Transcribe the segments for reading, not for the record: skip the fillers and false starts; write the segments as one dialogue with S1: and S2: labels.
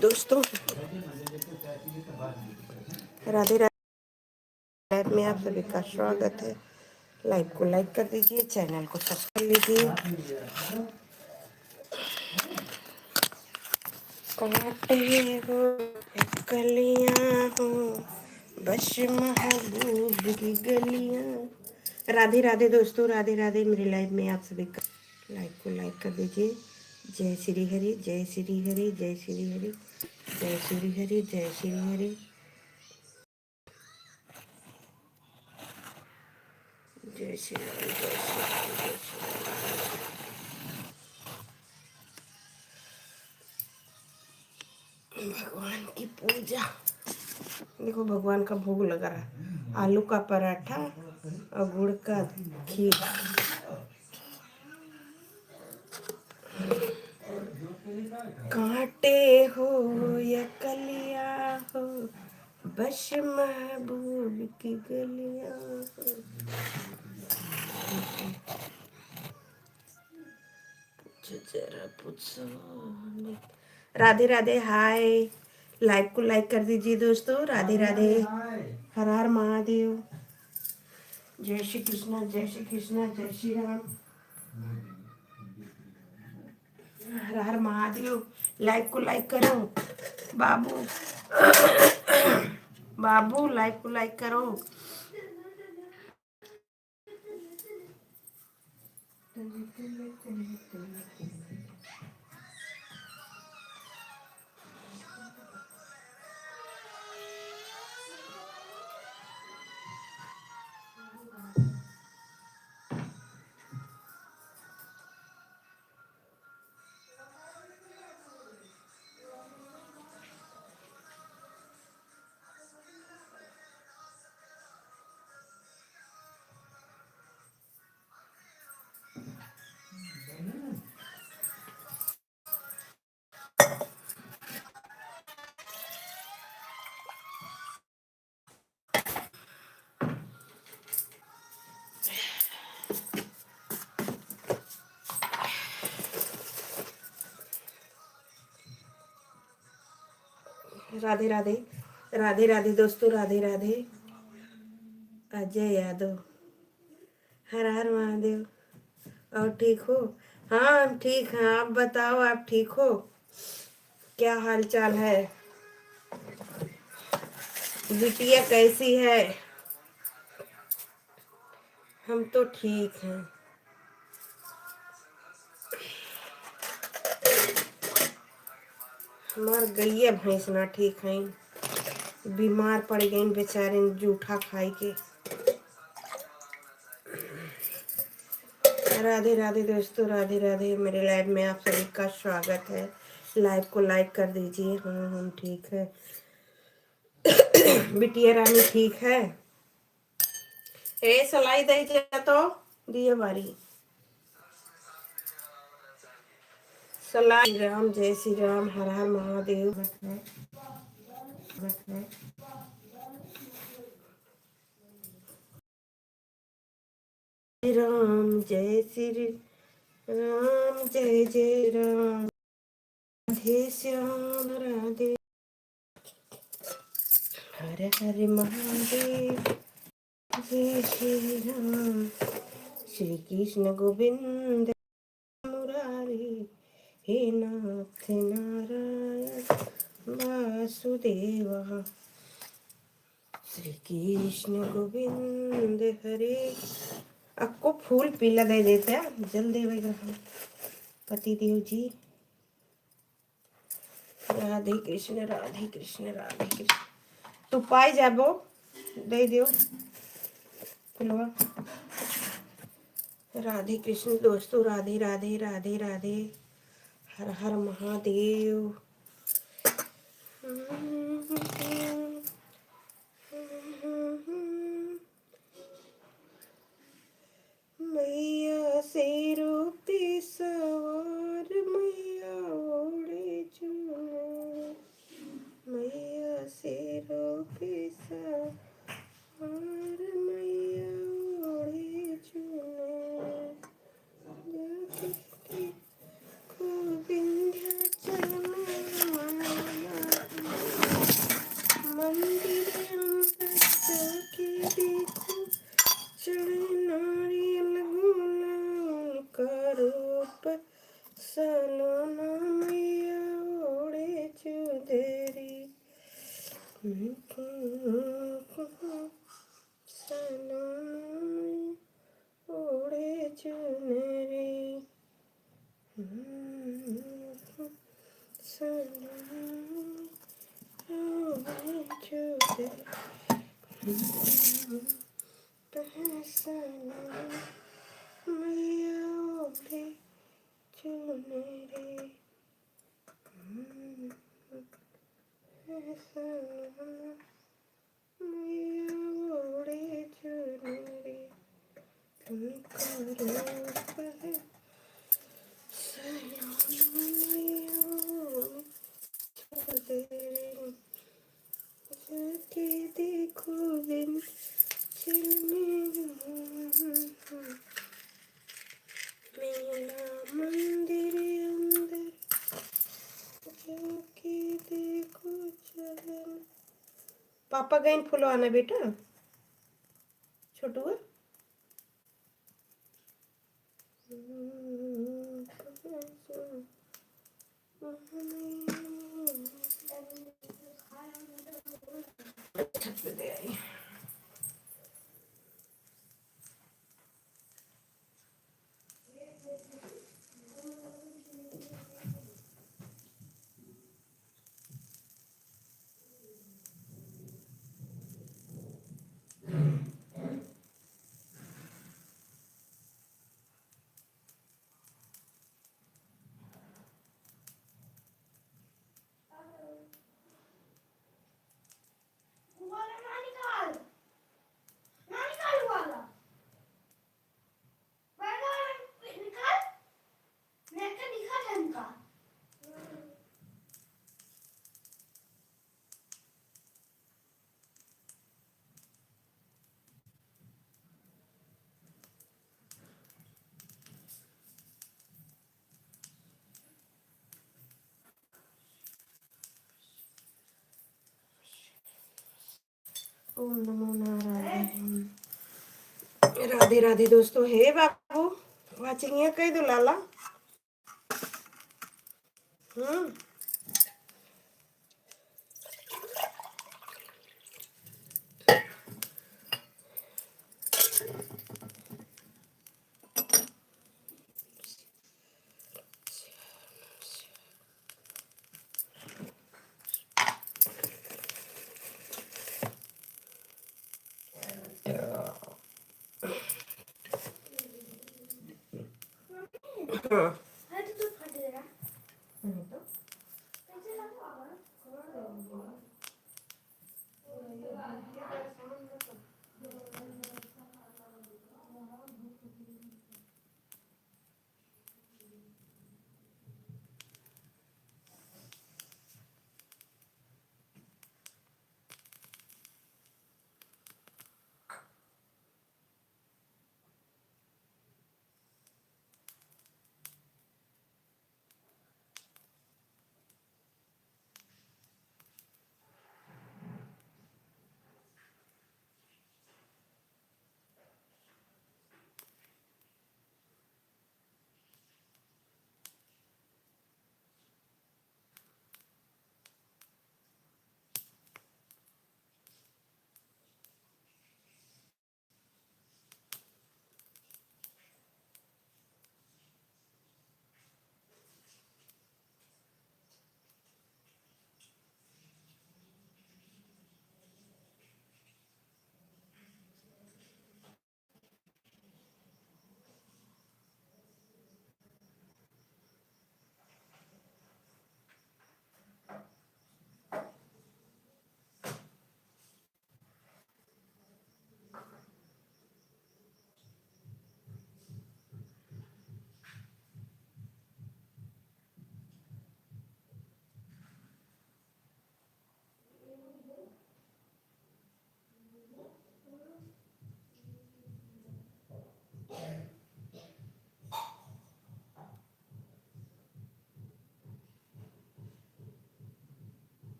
S1: दोस्तों, राधे राधे। लाइव में आप सभी का स्वागत है। लाइव को लाइक कर दीजिए, चैनल को सब्सक्राइब लीजिए। काटे हो कलियां हो बस महबूब की गलियां। राधे राधे दोस्तों, राधे राधे। मेरे लाइव में आप सभी का लाइव को लाइक कर दीजिए। जय श्री हरि, जय श्री हरि, जय श्री हरि, जय श्री हरि, जय श्री हरि, जय श्री राम, जय श्री राम, जय श्री राम। भगवान की पूजा। देखो भगवान का भोग लगा रहा है, आलू का पराठा और गुड़ का खीर। कांटे हो या कलिया हो बस महबूब की गलियां हो। जरा पूछो। राधे राधे, हाय। लाइव को लाइक कर दीजिए दोस्तों। राधे राधे, हर हर महादेव। जय श्री कृष्णा, जय श्री कृष्णा, जय श्री राम, हर हर महादेव। लाइव को लाइक करो बाबू। बाबू लाइव को लाइक करो। राधे राधे, राधे राधे दोस्तों, राधे राधे। अजय यादव, हर हर महादेव। और ठीक हो? हाँ हम ठीक हैं, आप बताओ, आप ठीक हो? क्या हाल चाल है? बिटिया कैसी है? हम तो ठीक हैं। हमार गैया भैंस ना ठीक है, बीमार पड़ गई बेचारे जूठा खाई के। राधे राधे दोस्तों, राधे राधे। मेरे लाइव में आप सभी का स्वागत है। लाइव को लाइक कर दीजिए। हाँ हम ठीक है। बिटिया रानी ठीक है? ए सलाई दे जा तो दिए बारी सलाई। राम, जय श्री राम, हर हर महादेव। राम जय श्री राम, जय जय राम, राधे श्याम, राधे हर हर महादेव। जय श्री राम, श्री कृष्ण गोविंद मुरारी, हे नाथ नारायण वासुदेव। श्री कृष्ण गोविंद हरे। आपको फूल पीला दे देते हैं, जल देवेगा पति देव जी। राधे कृष्ण, राधे कृष्ण, राधे कृष्ण। तू पाई जाबो दे दियो पिलवा। राधे कृष्ण दोस्तों, राधे राधे, राधे राधे, हर हर महादेव। मैया शेरों पे सवार, मैया ओढ़े चूड़े, मैया शेरों पे सवार, मैया ओढ़े चूड़े, जाके को विंध्याचल में सनम ओढ़े चुनरी सनम ओढ़े चुनरी सनम मैया ओढ़े चुनरी सनम मैया ओढ़े चुनरी तुमको रूप है जाके देखो दिन मेरा मंदिर अंदर जाके देखो चलन पापा गए फूलो आना बेटा छोटू छत पे दे आई ओम नमो नारायण राधे राधे दोस्तों हे बाबू वाचिंग ये कही दो लाला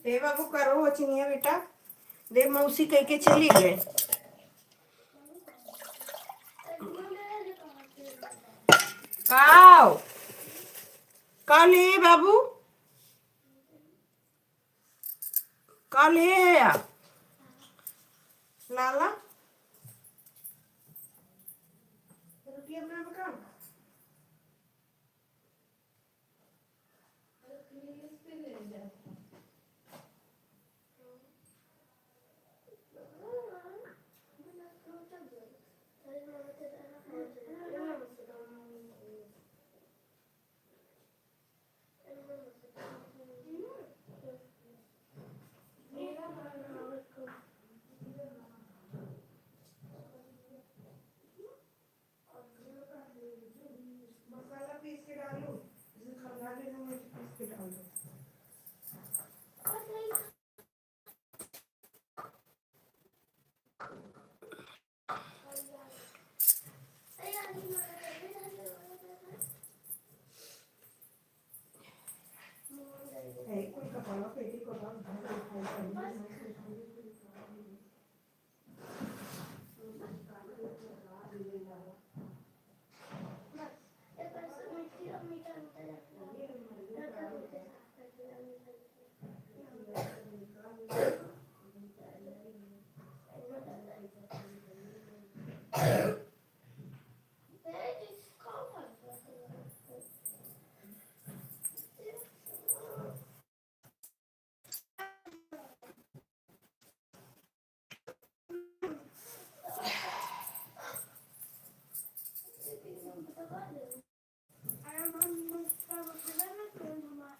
S1: दे बाबू करो वो चिनिया बेटा, दे मौसी कह के चली गए। काओ का ले बाबू, का ले या लाला रुपया अपना बका मसाला पीस के डालू, खंगा लेना, मुझे पीस के डाल दो। कोई कपड़ा पेटी को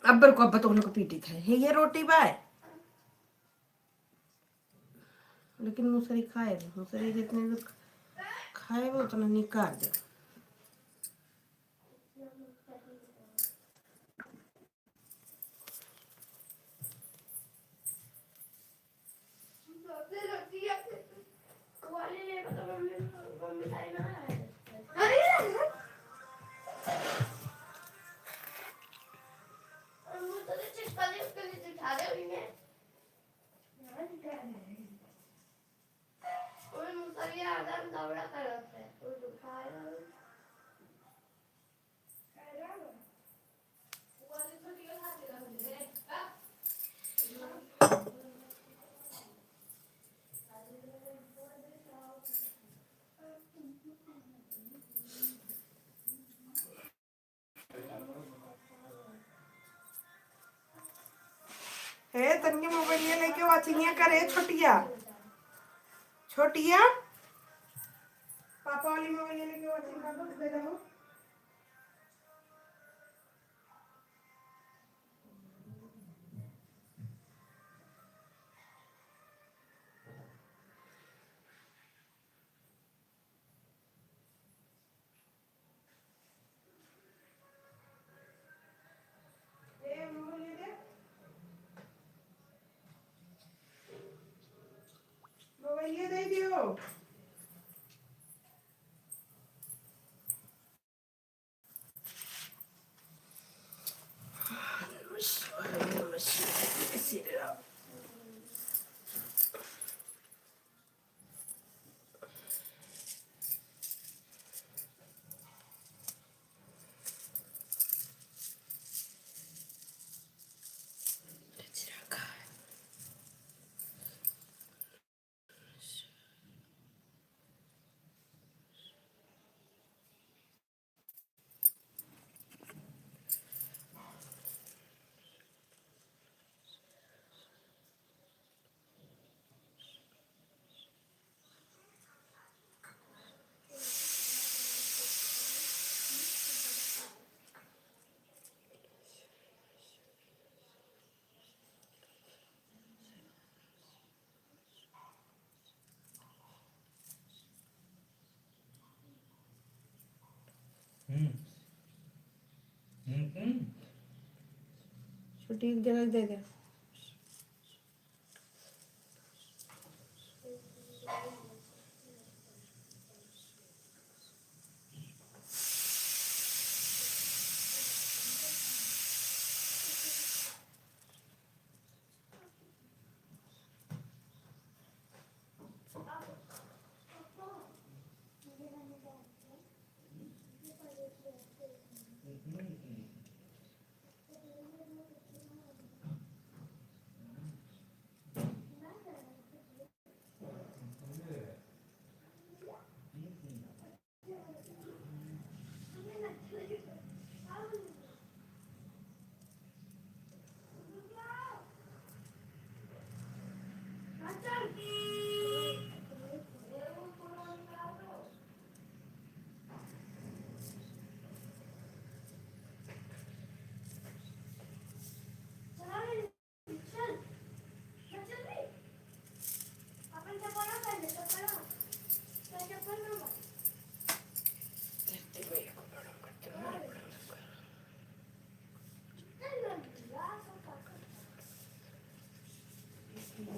S1: अब्बर को अब्बा तो उनको पीटी था ये रोटी बाय, लेकिन मूसरी खाए, मूसरी जितने लोग खाए वो उतना निकाल दे। हे तन्ने मोबाइल लेके वाचिंग करे छोटिया छोटिया, पापा वाली मोबाइल लेके वाचिंग कर दो, दे दो। मोबाइल दे दियो। छोटी एक जगह दे दे।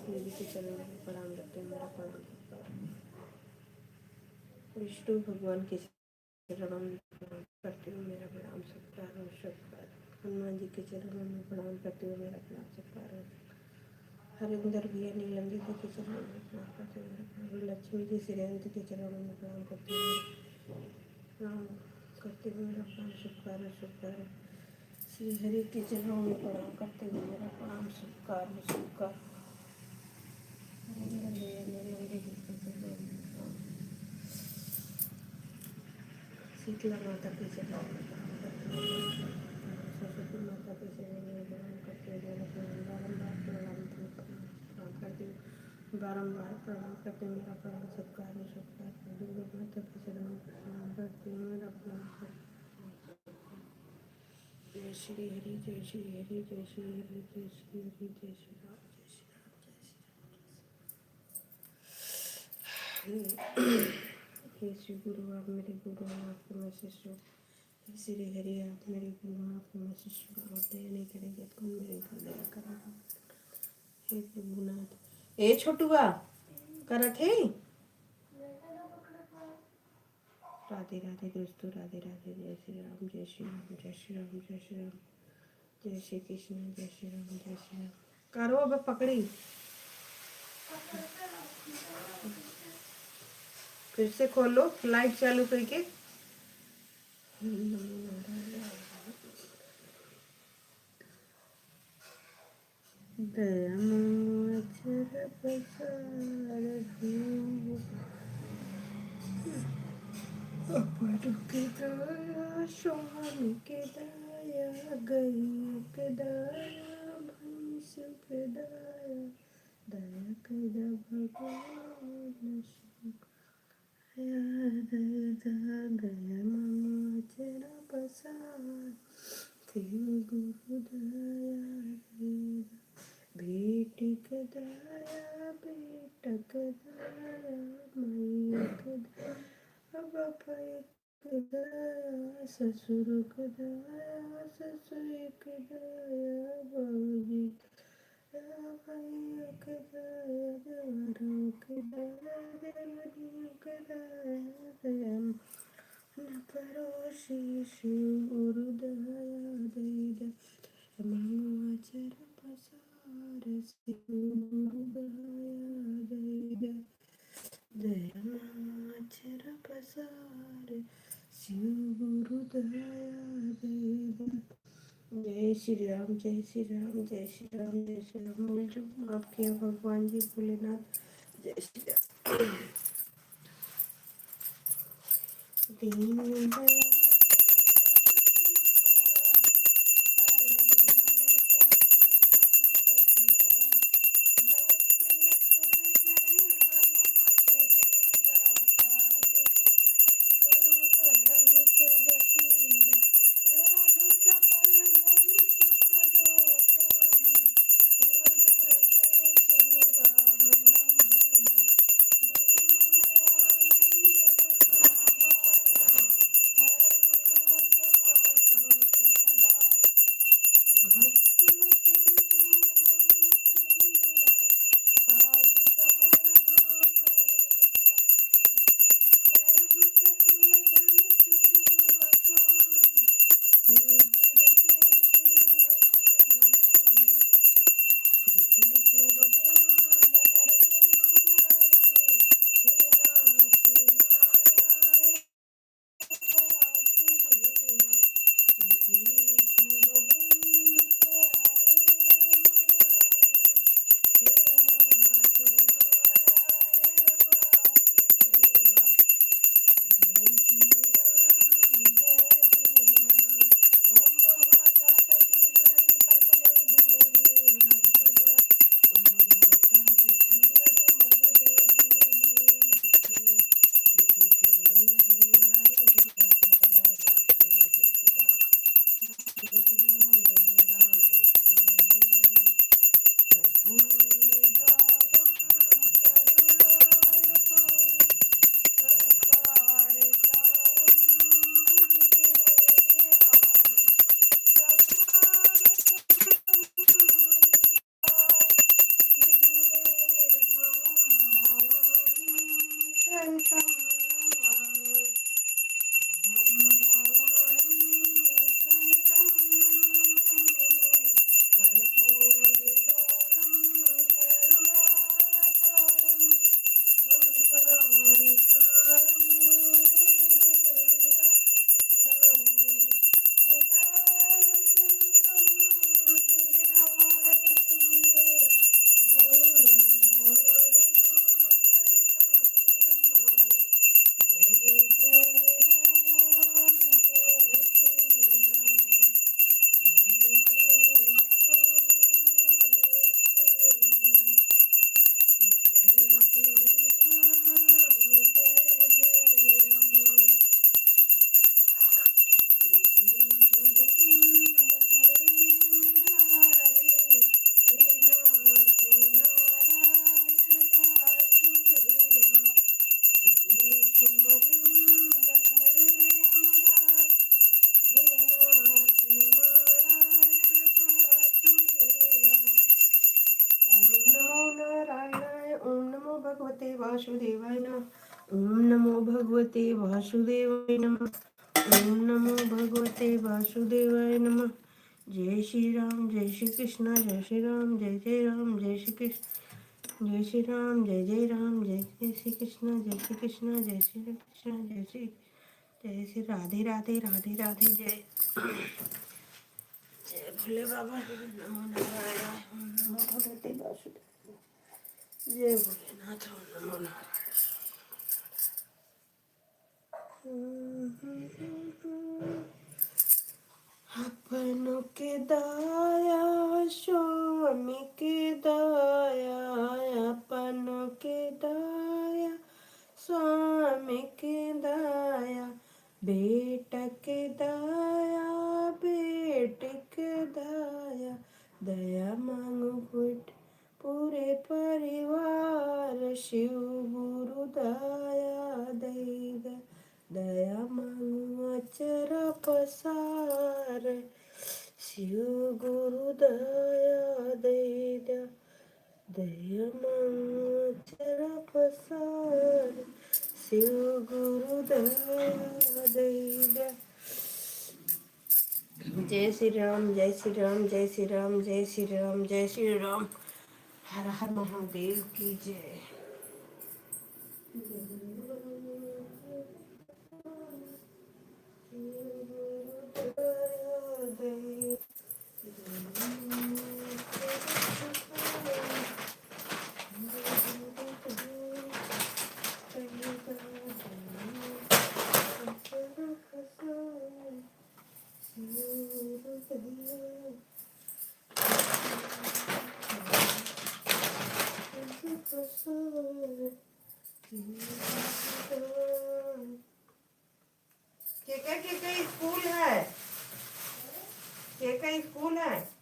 S1: देवी के चरणों में प्रणाम करते हैं, मेरा प्रणाम विष्णु भगवान के चरणों में प्रणाम करती हूँ, मेरा प्रणाम सत्कार और सत्कार। हनुमान जी के चरणों में प्रणाम करती हूँ, मेरा प्रणाम सत्कार और हरिंदर भैया नीलम जी के चरणों में प्रणाम करती हूँ, मेरा प्रणाम। लक्ष्मी जी श्रेयंत के चरणों में प्रणाम करती हूँ, प्रणाम करती हूँ, मेरा प्रणाम सत्कार और सत्कार। श्री हरि के चरणों में प्रणाम करते हुए मेरा प्रणाम सत्कार और सत्कार। शीतला माता के चरणों में प्रणाम करते हुए, सरस्वती माता के चरणों में प्रणाम करते हुए मेरा प्रणाम करती हूँ, बारम्बार प्रणाम करते हुए मेरा प्रणाम सत्कार और सत्कार। दुर्गा माता के चरणों में प्रणाम करते हुए मेरा प्रणाम। जय श्री हरि, जय श्री हरि, जय श्री हरि, जय श्री हरि, जय श्री राम, जय श्री राम, जय श्री राम। हे श्री गुरु, आप मेरे गुरु हैं, आपके मैं शिष्य हूँ। हे श्री हरि, आप मेरे गुरु हैं, आपके मैं शिष्य हूँ। आप दया नहीं करेंगे कौन मेरे ऊपर दया करेगा। हे प्रभुनाथ, ए छोटुआ करत है। राधे राधे दोस्तों, राधे राधे, जय श्री राम, जय श्री राम, जय श्री राम, जय श्री राम, जय श्री कृष्ण, जय श्री राम, जय श्री राम। करो अब पकड़ी, फिर से खोलो लाइट चालू करके। के दाया स्वामी के दाया गई के दाया भैंस के दाया दया कर भगवान दया गया मामा तेरा पसार तेरे गुरु दया बेटी के दया बेटा के दया मैया के दया बापा के दया ससुर के दया ससुर के दया बाबूजी भैया के दया देवरों के दया देवरियों के दया न पड़ोसी शिव गुरु दया दे दे मांगो चर पसार शिव गुरु दया दे दे दया मांगो चर पसार शिव गुरु दया दे दे। जय श्री राम, जय श्री राम, जय श्री राम, जय श्री राम। भूल जो माफ किया भगवान जी भोलेनाथ। जय श्री राम। दीन दयाल भगवते वासुदेवाय नमः। ओम नमो भगवते वासुदेवाय नमः। ओम नमो भगवते वासुदेवाय नमः। जय श्री राम, जय श्री कृष्ण, जय श्री राम, जय राम, जय श्री कृष्ण, जय श्री राम, जय राम, जय श्री कृष्ण, जय श्री कृष्ण, जय श्री कृष्ण, जय श्री राधे राधे राधे राधे। जय जय भोले बाबा। नमो नारायण। ओम नमो भगवते वासुदेव। जय भोलेनाथ। ओम नमो नारायण। अपनों के दाया स्वामी के दाया, अपनों के दाया स्वामी के दाया, बेटा के दाया बेटे के दाया, दया मांगो बेट पूरे परिवार, शिव गुरु दया दे दे, दया मांगो अचरा पसार, शिव गुरु दया दे दे, दया मांगो अचरा पसार, शिव गुरु दया दे दे। जय श्री राम, जय श्री राम, जय श्री राम, जय श्री राम, जय श्री राम। हर हर महादेव की जय। के स्कूल है, के स्कूल है।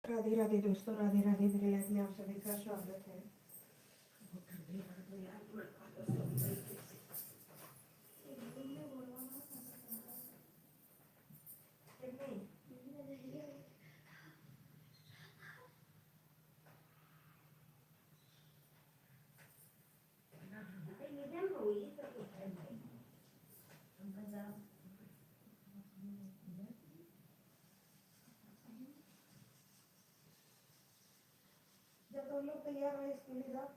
S1: राधे राधे दोस्तों, राधे राधे। मेरे लाइफ में आप सभी का स्वागत है। जब तुम लोग तैयार हो इसके लिए जाओ।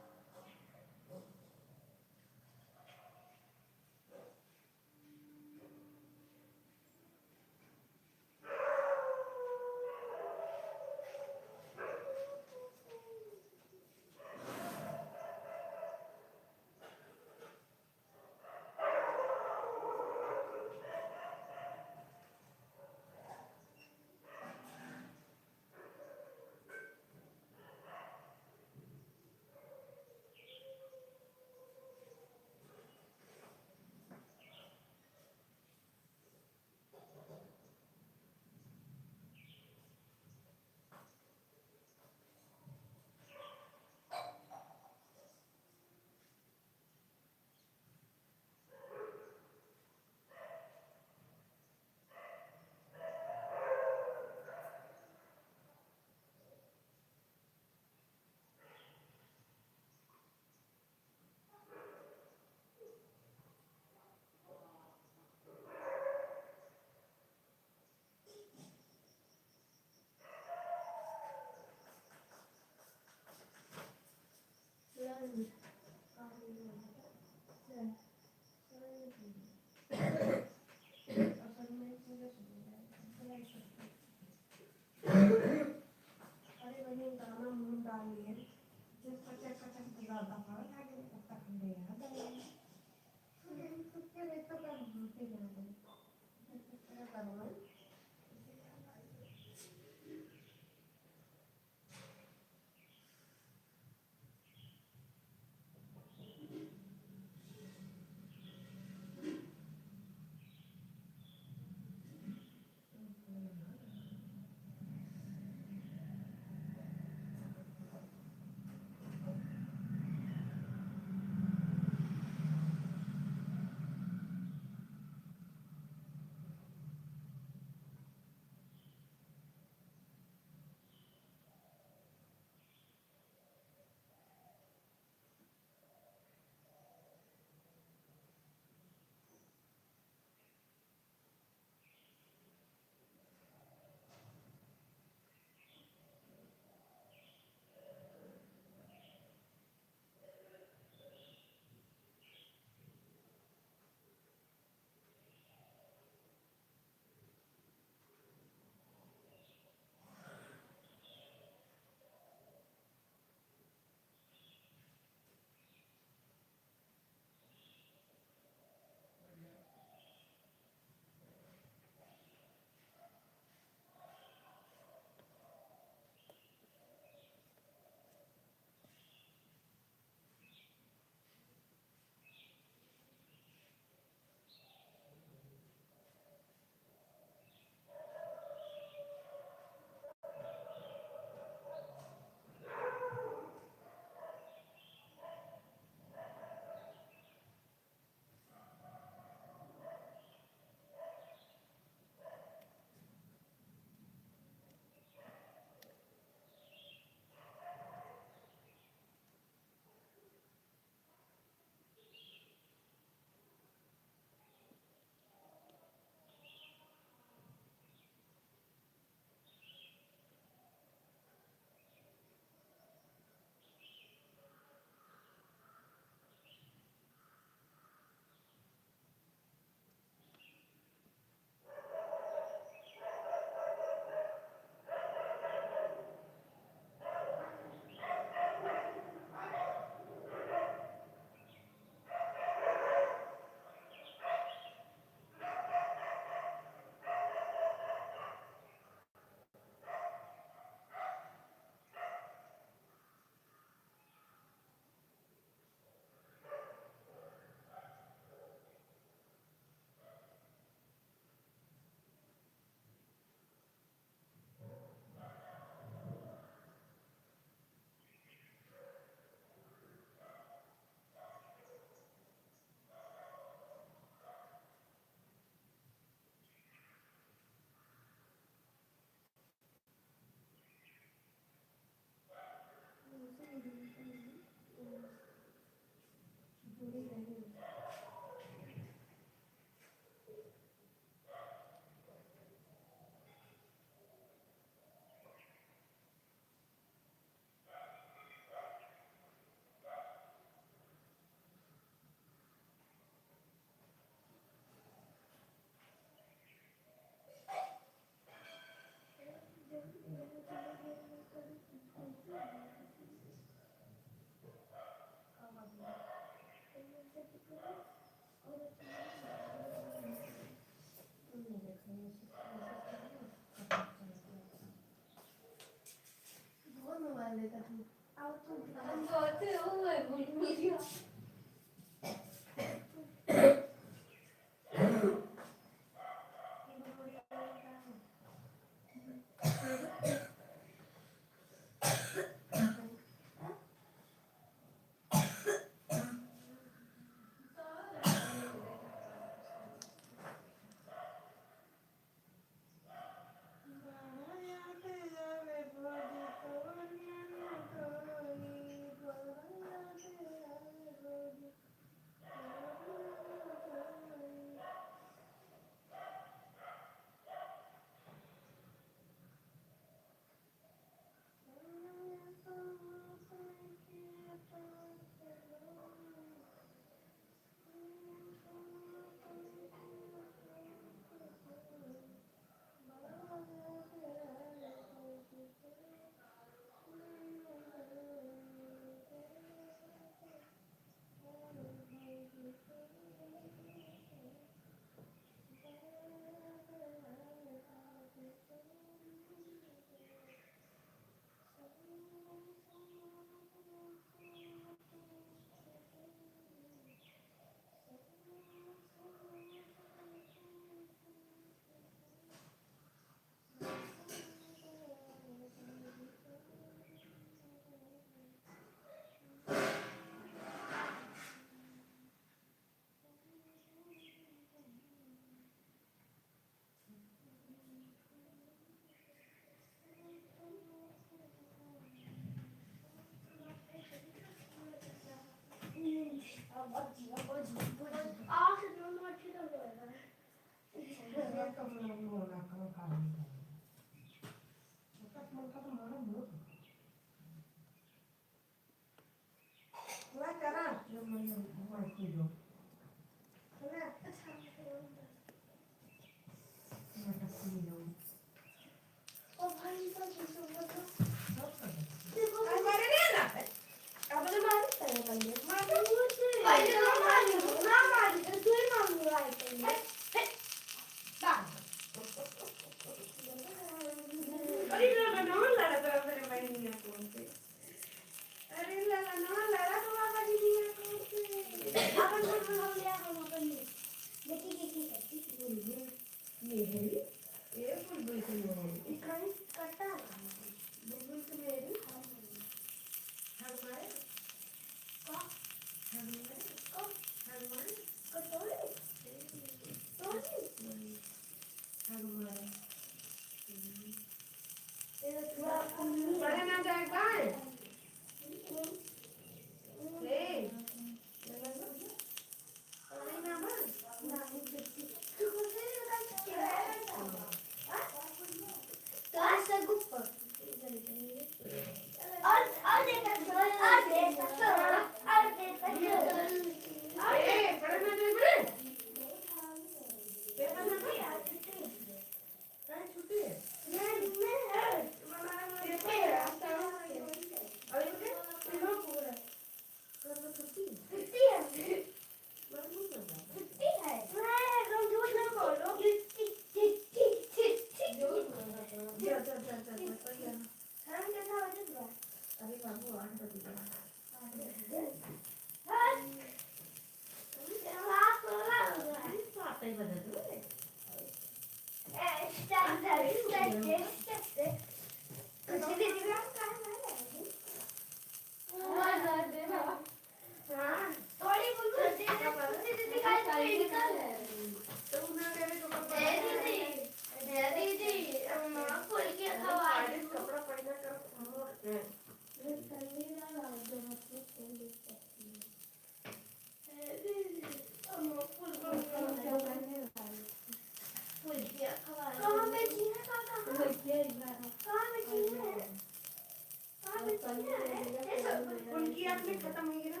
S1: उनकी आपने खत्म हो गया ना।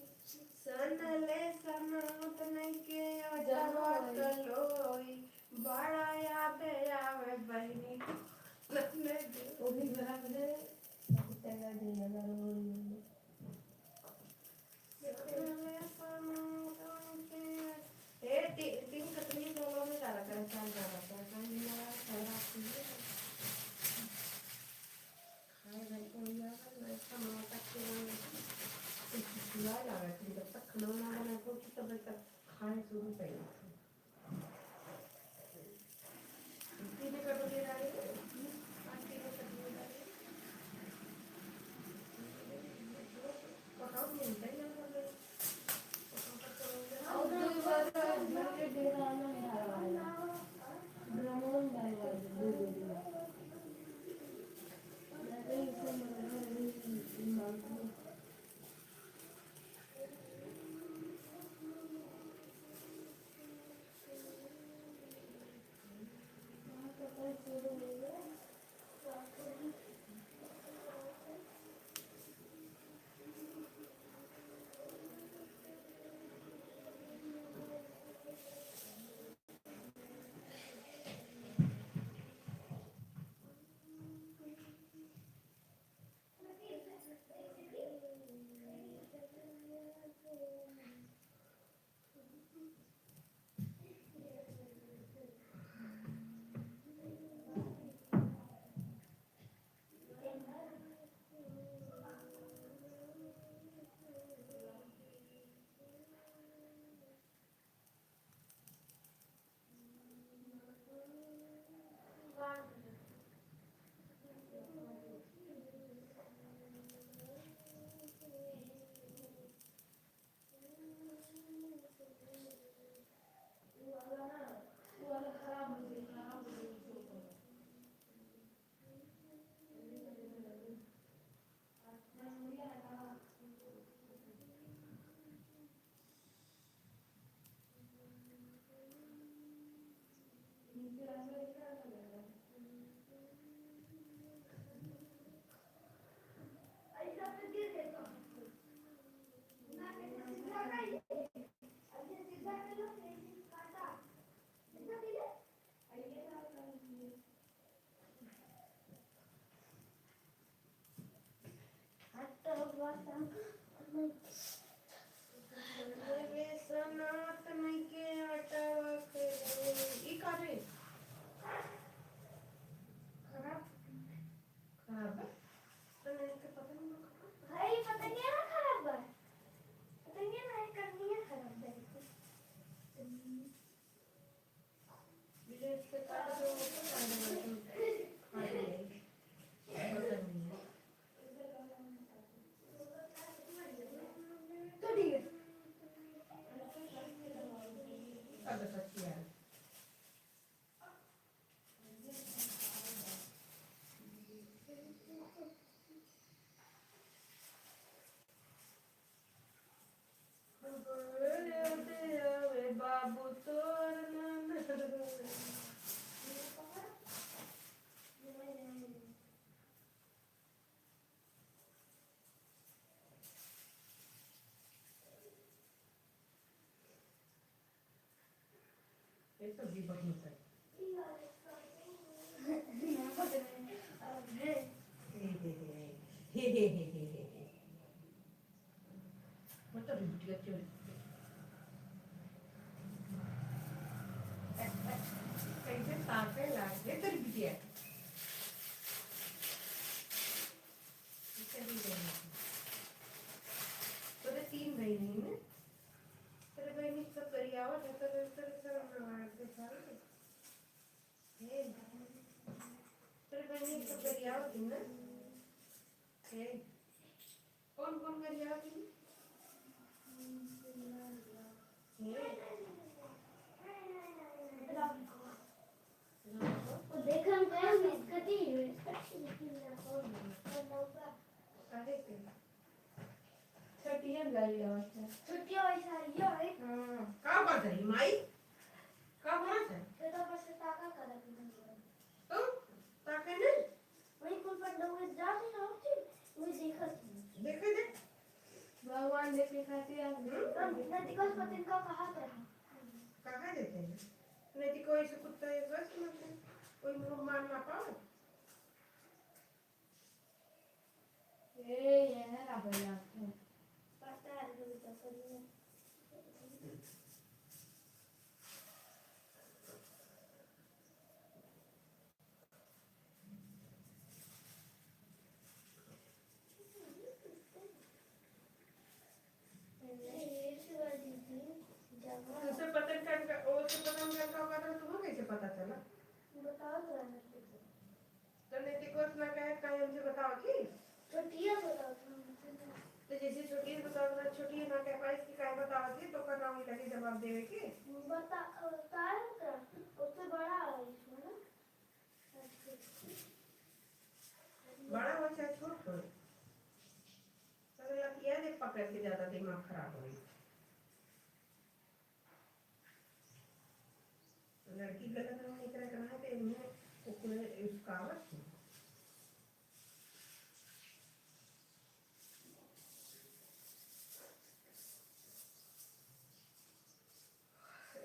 S1: सनले सनात नैके अटवा कलोई बड़ा याद आवे बहिनी लखने दे ओही बरा दे तेरा दे लगा रोई सनले सनात नैके ए तीन कतनी बोलो में डाला कर चाल डाला कर नहीं यार खराब चीज खाए भाई को यार मैं खाना तक लगा थी जब तक खाना बना को तब तक खाने शुरू कर तीन कटोरी डाली पाँच किलो कटोरी डाली पकाओ मिलता ही ना बोले और दो बार मुझे देना ना डालवाना ब्राह्मण डालवाना दो दिन नहीं इसे मालूम ये तो भी बहुत है वो तो रुटिया चल कैसे ताके लागे तेरी बिटिया चली गई तो ते तीन बहनी ने तेरे बहनी सब करियावत है तेरे तेरे तेरे के सारे हे तेरे बहनी सब करियावत है ना हे कौन कौन करियावत है हे
S2: देखम गया इसकती
S1: काहे के छटियन गाली आवत है
S2: छुट्टियां वैसा ये है
S1: हां का बात है माई का बात है
S2: तो बस ताका कर
S1: तो ताके नहीं
S2: वही कुल पर लोग जाते ना होती वो देखत
S1: देखे दे
S2: भगवान देखने खातिर नदी का पतिन का कहा था
S1: कहाँ देते हैं नहीं तो कोई से कुत्ता एक बस मतलब कोई मुंह मार ना पाओ
S2: ये है राबया पता है जो तो सही
S1: उसे पतन का वो से पतन का होगा तो तुम्हें कैसे पता चला
S2: बताओ तो
S1: तो नैतिक वर्ष ना कहे कहीं हमसे बताओ कि
S2: छुट्टियां बताओ
S1: तो जैसे छोटी है बताओ ना छोटी है ना कह पाए इसकी काय बताओ थी तो करना वही लगे जवाब देवे के
S2: बता तार का उससे बड़ा है इसमें ना
S1: बड़ा हो चाहे छोट हो अगर लतिया दे पकड़ के ज्यादा दिमाग खराब हो लड़की गलत नहीं करे करना है तो इन्हें उसने उसका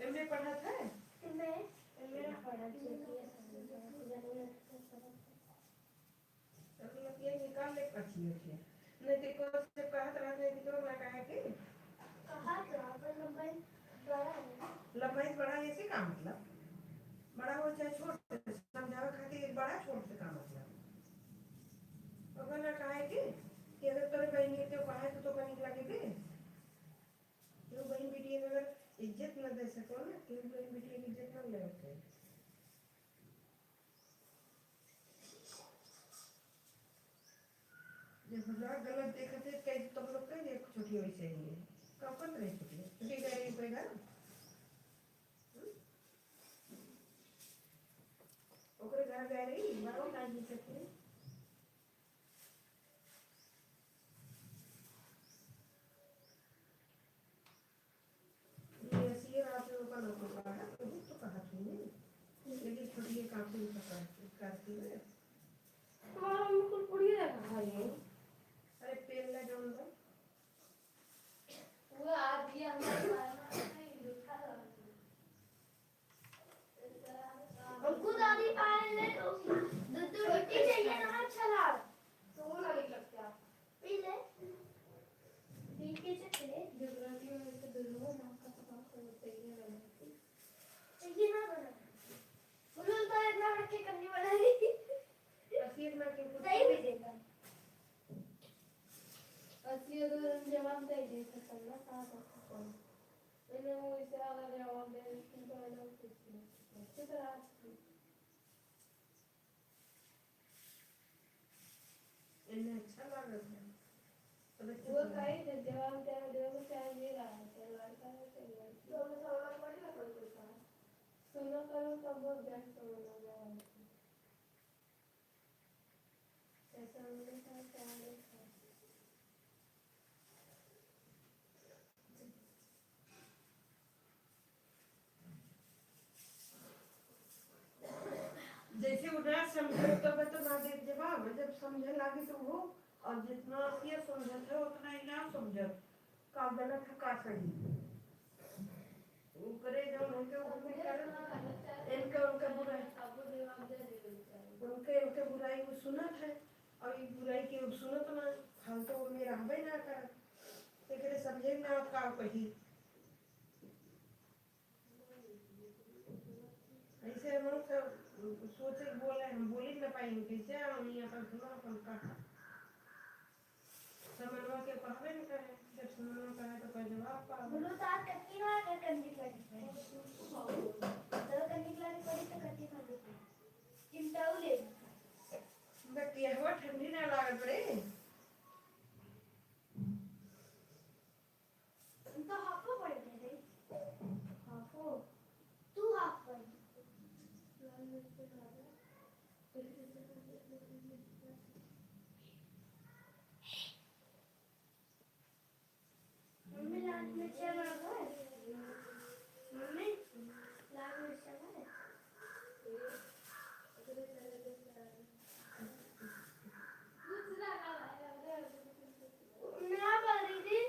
S1: एमए पढ़ा था
S2: मैं पढ़ा
S1: तो लतिया निकाल ले अच्छी होती है नहीं तो को से कहत रहा नहीं तो मैं कहा कि
S2: कहा था पर लंबाई बड़ा है
S1: लंबाई बड़ा ऐसे का मतलब बड़ा हो चाहे छोट समझावे खातिर बड़ा छोट से का मतलब अगर ना कहा कि अगर तोरे बहन के कहा तो बनी लगे बे तो बहन बेटी अगर इज्जत न दे सको ना कि बहन बेटी की इज्जत न ले सके जब हजार गलत देखते कई तुम लोग कहीं देख छोटी हुई से ही है कब कर रही छोटी गए रही कोई घर ओकरे घर गए रही बड़ो ना जी सकते ये ऐसी रात में ऊपर लोगों का है तो कहा थी लेकिन छोटी है काफी करती है
S2: हमारा बिल्कुल पुड़ी रखा है
S1: अरे पेड़ ले जो अंदर
S2: वो आ दिया हमको दादी पाए ले तो दूध रोटी चाहिए ना चला तो वो लगे लगता पी ले पी के चले जबरदस्ती में तो दूध ना का पता होते ही लगे ये ना बना बोलो तो एक ना रख के करने वाला है
S1: असीर में के
S2: सही भी देगा असली अगर जवाब दे दे तो करना था तो मैंने वो इसे अगर जवाब दे तो पहले कुछ अच्छी तरह
S1: इन्हें अच्छा लगा था
S2: वो कहीं जवाब दे दे वो चाहे दे रहा है तो लड़का है तो लड़की तो मैं सवाल पढ़ ना कोई कुछ सुनो करो तब बहुत ध्यान से बोलना जवाब ऐसा मैंने कहा चाहे
S1: जैसे उधर समझो तो ना दे जवाब जब समझे लागे तो वो और जितना ये समझते हो उतना ही ना समझो का गलत है का सही करे जो उनके ऊपर कर इनके उनके बुराई उनके उनके बुराई को सुनत है और ये बुराई के सुनत ना हम तो में रहबे ना कर एकरे समझे ना का कही ऐसे हम लोग सोचे बोले हम बोल ही ना पाएंगे कैसे हम यहाँ पर सुनो अपन का समझवा के कहबे न करे जब समझवा कहे तो कोई जवाब पाओ
S2: बोलो तार कच्ची ना कर कंदी पड़ी तो कंदी पड़ी तो कच्ची खाली चिमटाऊ ले
S1: बाकी हवा ठंडी ना लागत पड़े
S2: तो हाफो पड़ गए हाफो तू हाफ पड़ मम्मी लाल मिर्चा बना मम्मी लाल मिर्चा बना मैं बोल रही थी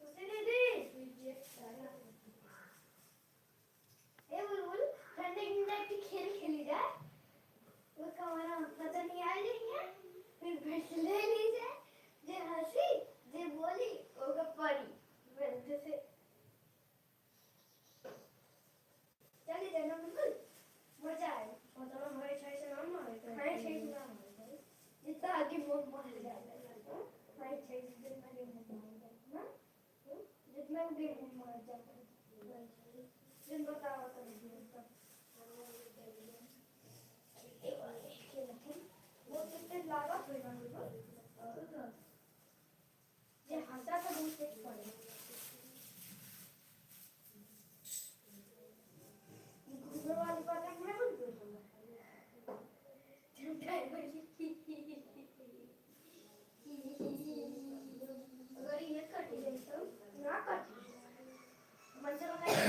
S2: उसे दे दे ए बुलबुल ठंडे की खेल खेली जाए वो कमाना पता नहीं आ रही है फिर बैठ ले लीजिए जे हंसी जे बोली ओका पड़ी जैसे चली जाना बिल्कुल मजा आए मतलब हमारे छाई से नाम मारे हमारे छाई से नाम मारे जितना आगे बहुत मार जाएगा हमारे छाई से जितना भी मार जाएगा ना जितना भी मार जाएगा जिन बताओ तो वो कितने लागत होगा बिल्कुल ये हंसा तो बहुत तेज पड़े घूमने वाली बात है मैं बोल दूंगा अगर ये कटी गई तो ना कटी मंचल लगाया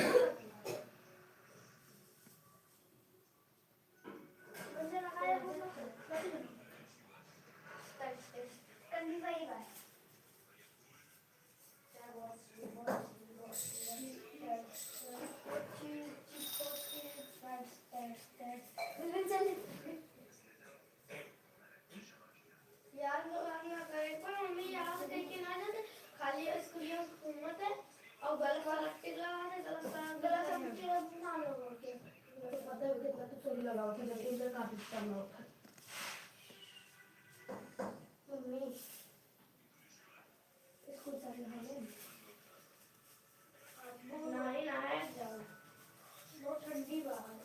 S2: कंदी भाई बात यार लगाना करे पर मम्मी याद करके ना जाते खाली स्कूल में घूमते है और गलत वाला टिक लगा दे गलत सब के ना लोगों के तो पता है कितना तो सही लगाओ कि जब इधर काफी करना होता मम्मी स्कूल चल रहा है नहीं ना जाओ बहुत ठंडी बात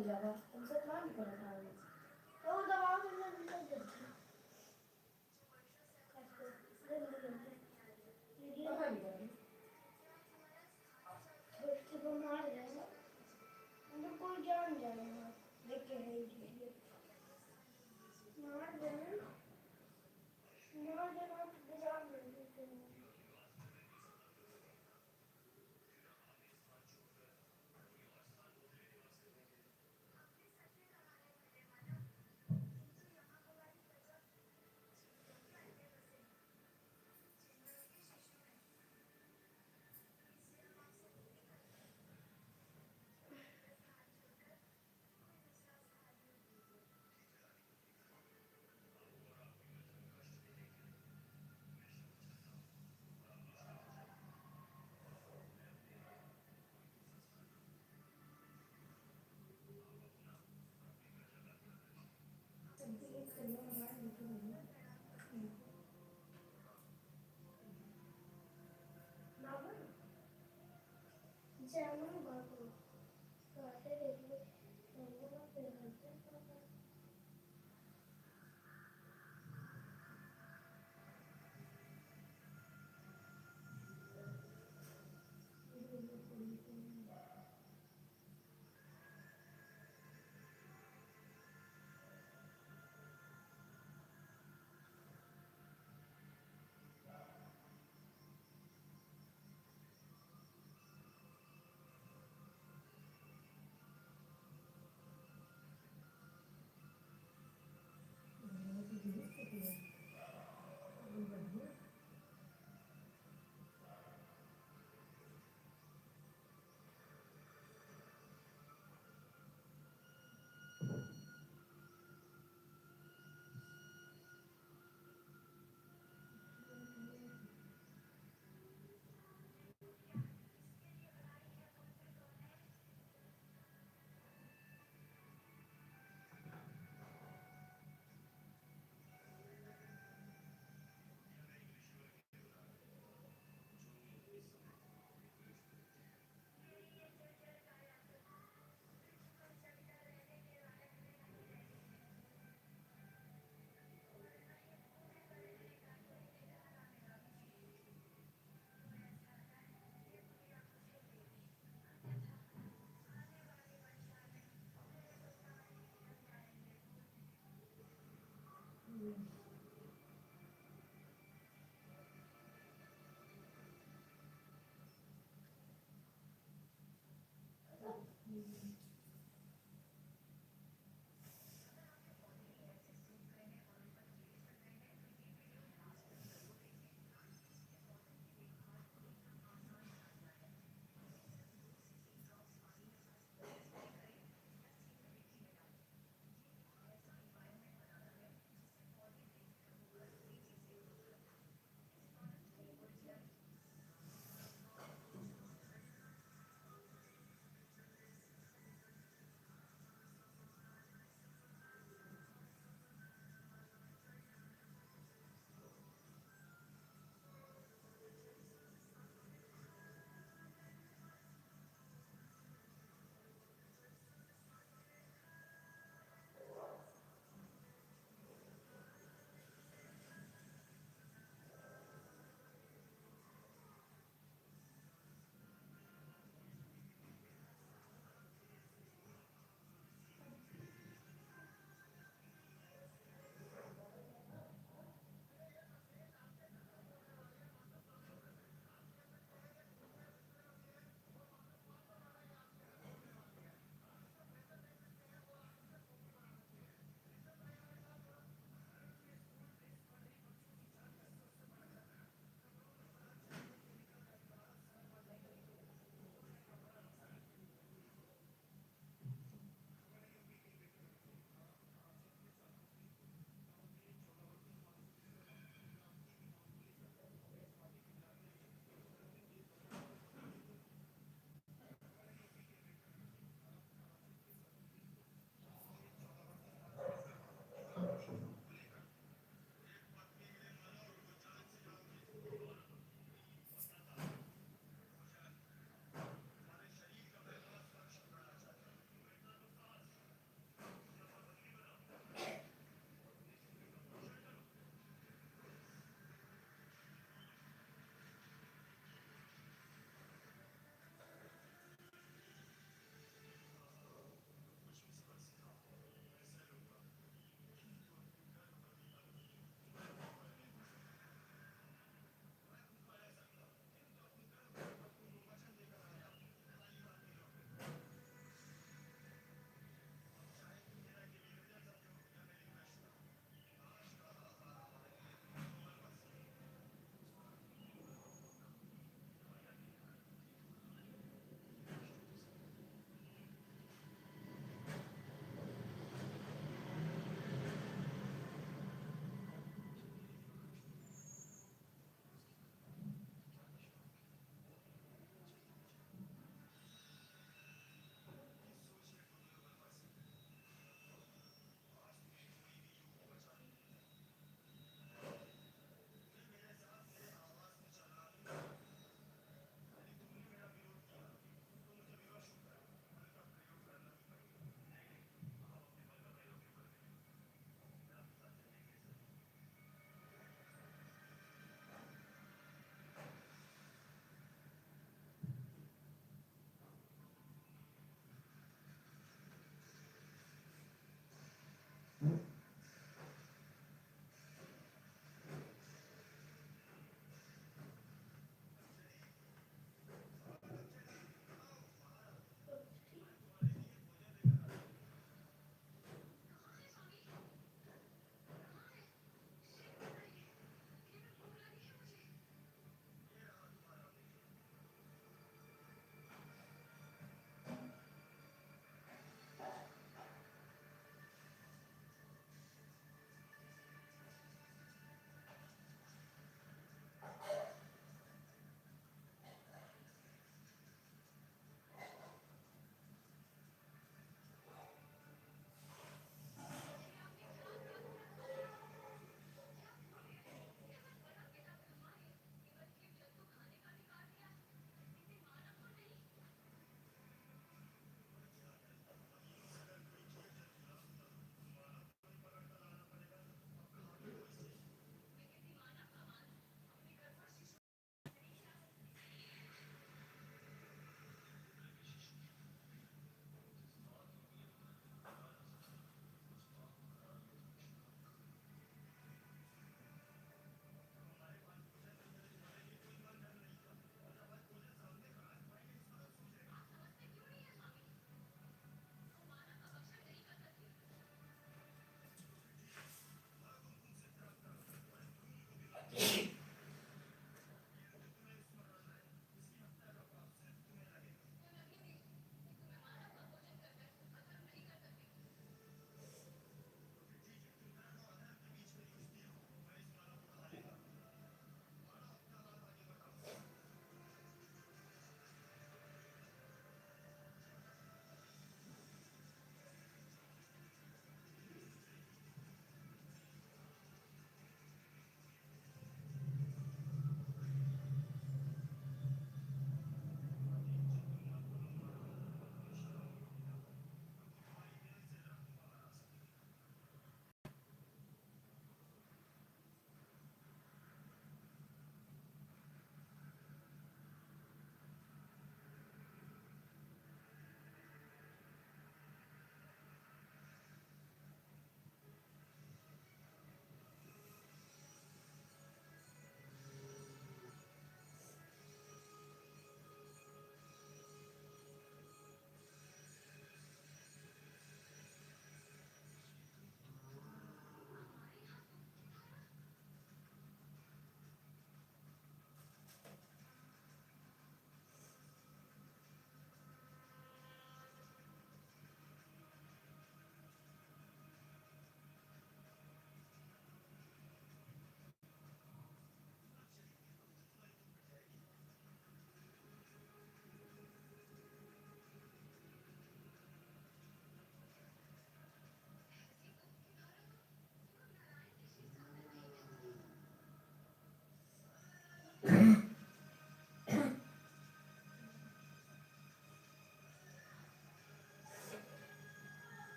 S2: बन जाएगा हमसे इतना नहीं करना है तो दबाव करना निकल जाता है तो मार देगा मतलब कोई जान जाएगा देख के है मार देना मार देना तो जान देगा चैनल बाबू काटे देखिए चैनल पे रहते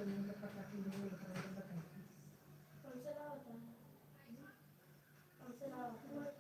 S2: हमसे ना होता है, हमसे ना होता है।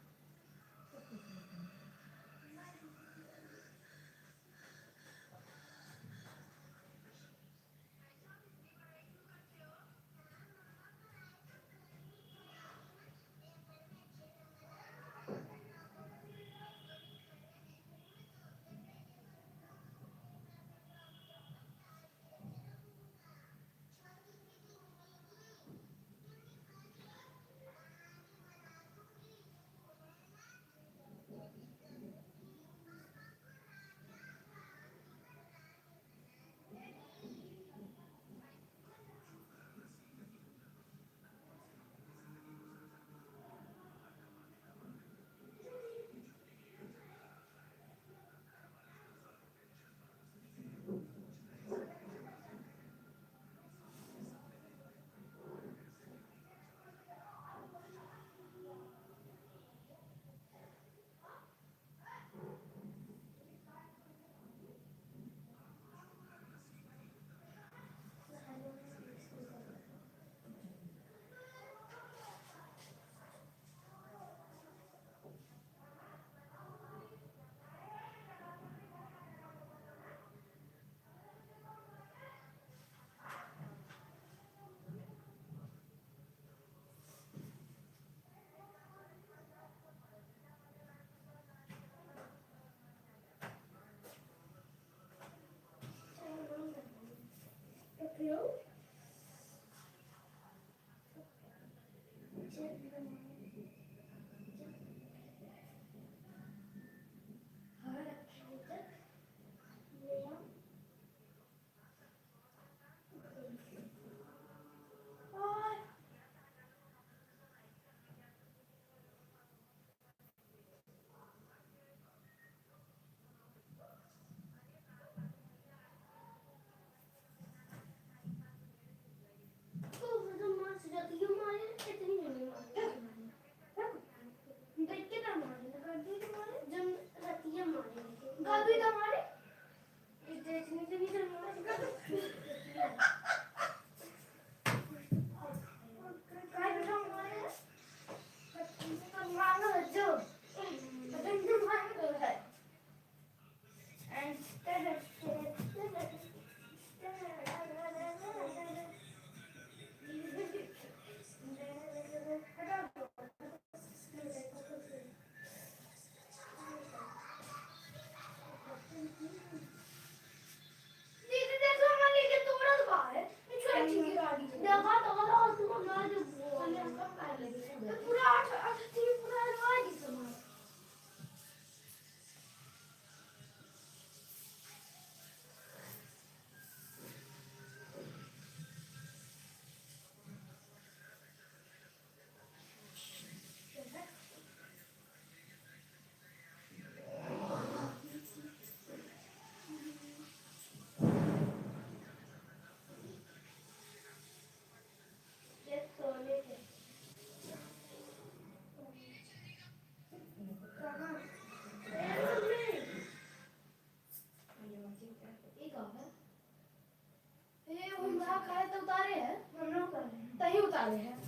S2: उतारे हैं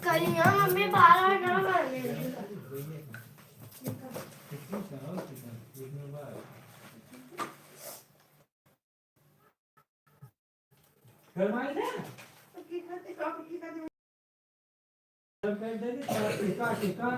S2: कलियां मम्मी बारह ना मारने
S3: गरमाई ना कर दे टीका टीका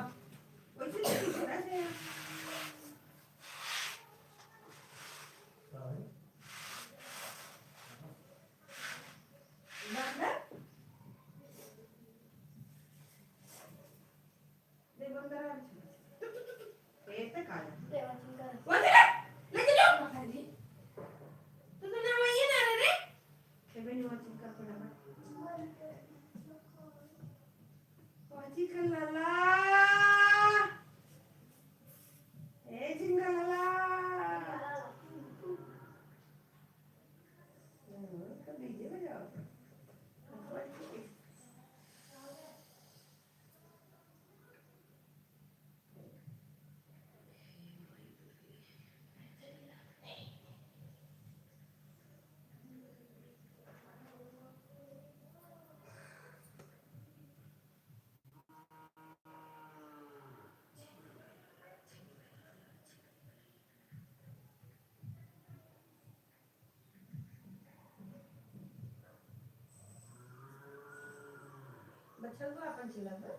S1: चल तो अपन चिल्ला दो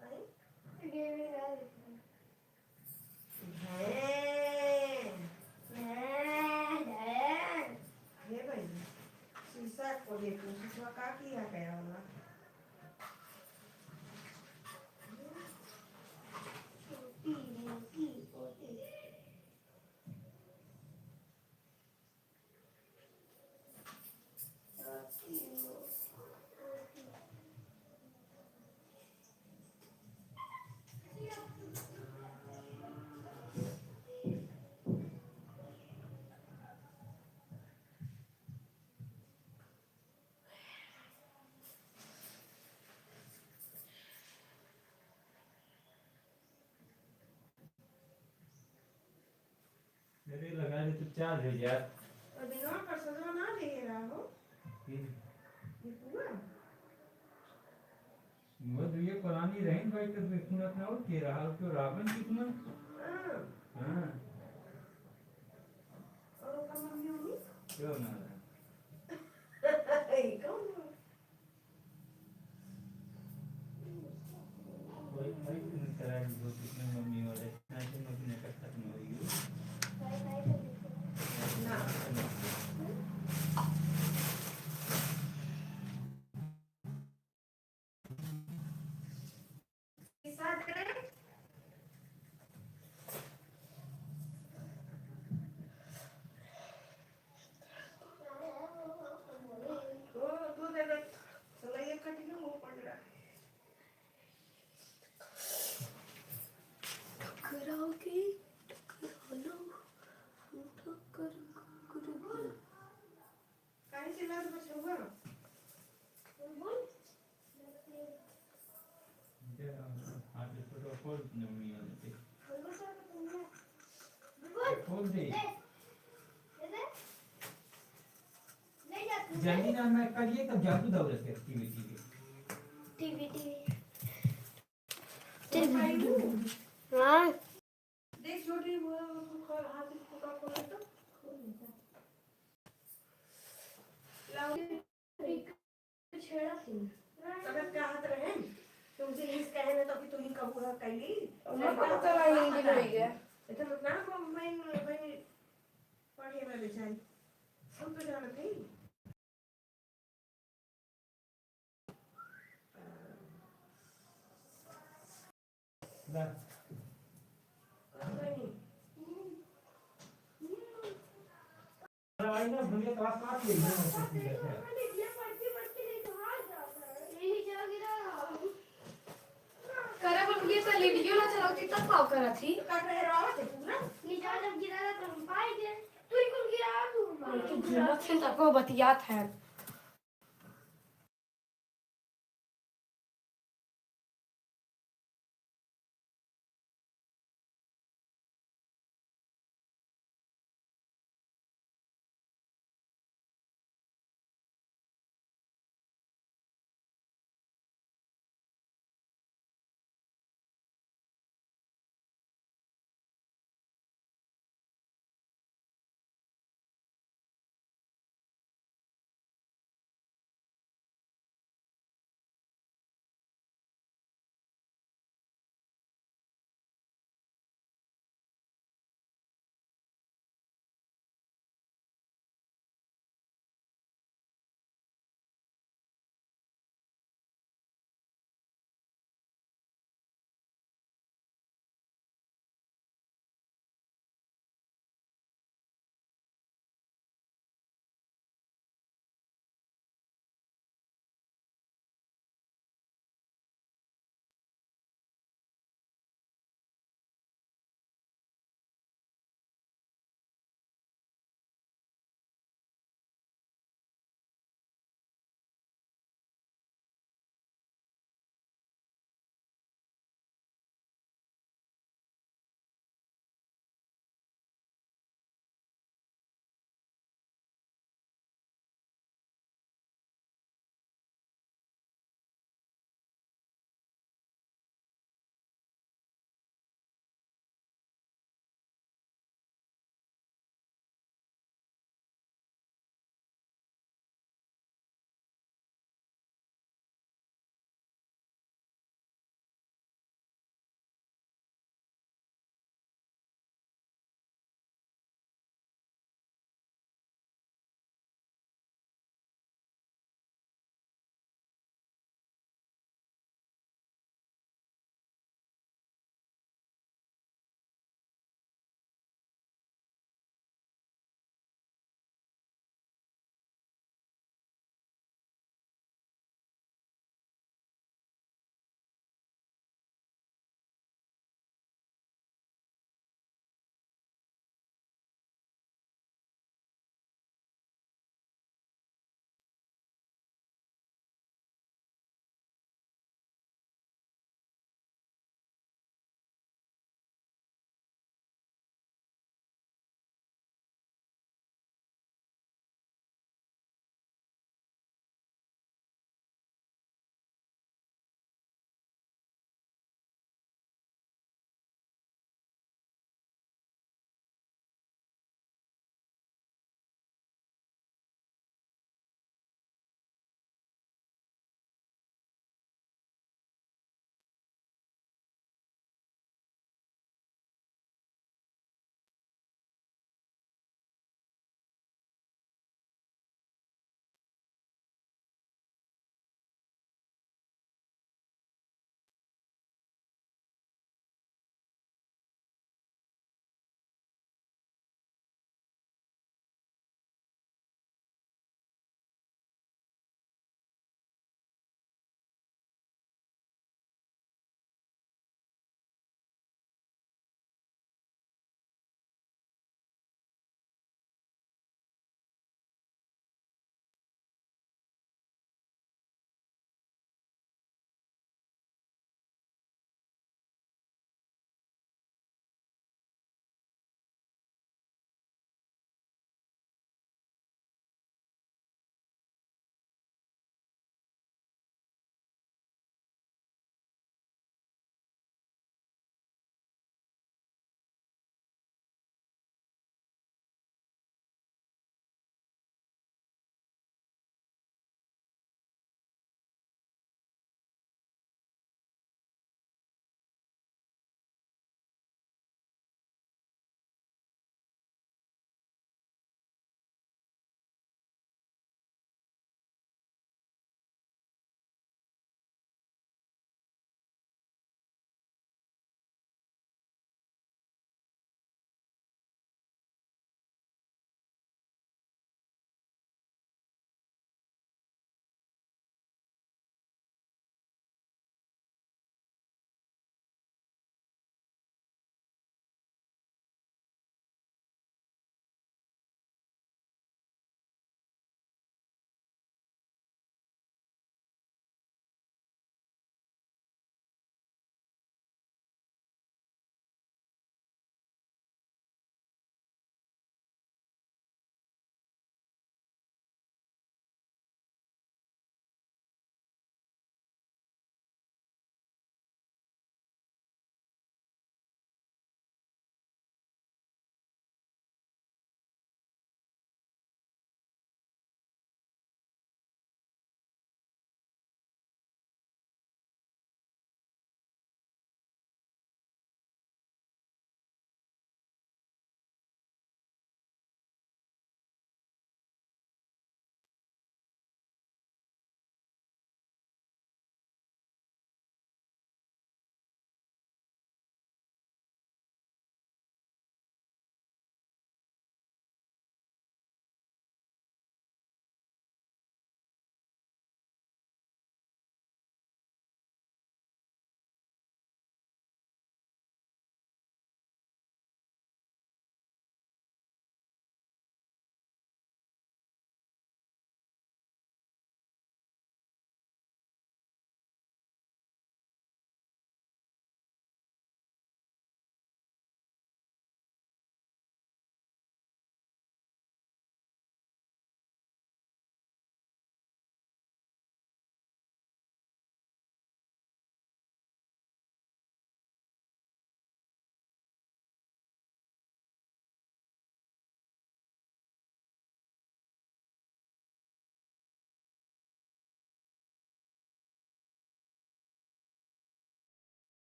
S1: कहीं ये भाई शीशा को देखो शीशा का किया गया होगा
S3: अरे लगा दे तो चार्ज हो यार।
S1: और दिनों पर सजवा ना ले रहा हो
S3: फिर
S1: ये पूरा
S3: वो जो ये पुरानी रही भाई तो सुना था और के रहा तो रावण कितना।
S1: हाँ
S3: हाँ
S1: और वो कम मम्मी होगी
S3: क्यों ना
S1: कौन
S3: कोई भाई तुम करा दो कितने मम्मी वाले ना तुम अपने का खत्म हो गई
S1: ना शीशा दे ओ तू दे दे चलो ये कट के वो पड़ रहा
S2: टकराओगे टकरा लो टक्कर करोगे
S1: कहीं चिल्ला तो बस होगा
S3: आज तो खोल मम्मी वाले पे खोल दे जल्दी ना मैं करिए तब जादू दौलत करती हुई
S2: टीवी हाँ
S1: देख छोटी वो खोल हाथ से पकड़ खोल तो लाओ
S2: छेड़ा थी
S1: तबे का हाथ रहे तुमसे इस कहने तो कि तुम ही कबूल कैली
S2: मैं पता नहीं हिंदी में गया
S1: इतना मत ना को मैं पढ़े मैं बेचारी हम तो जानत नहीं
S3: ला आई ना भैया पास काट ले
S2: करे बन गया था वीडियो ना चलाती तब पाव करा थी
S1: काट रहे रहो थे पूरा
S2: नीचे जब गिरा था तो हम पाए गए तू ही कौन गिरा तू गिरा था को बतियात है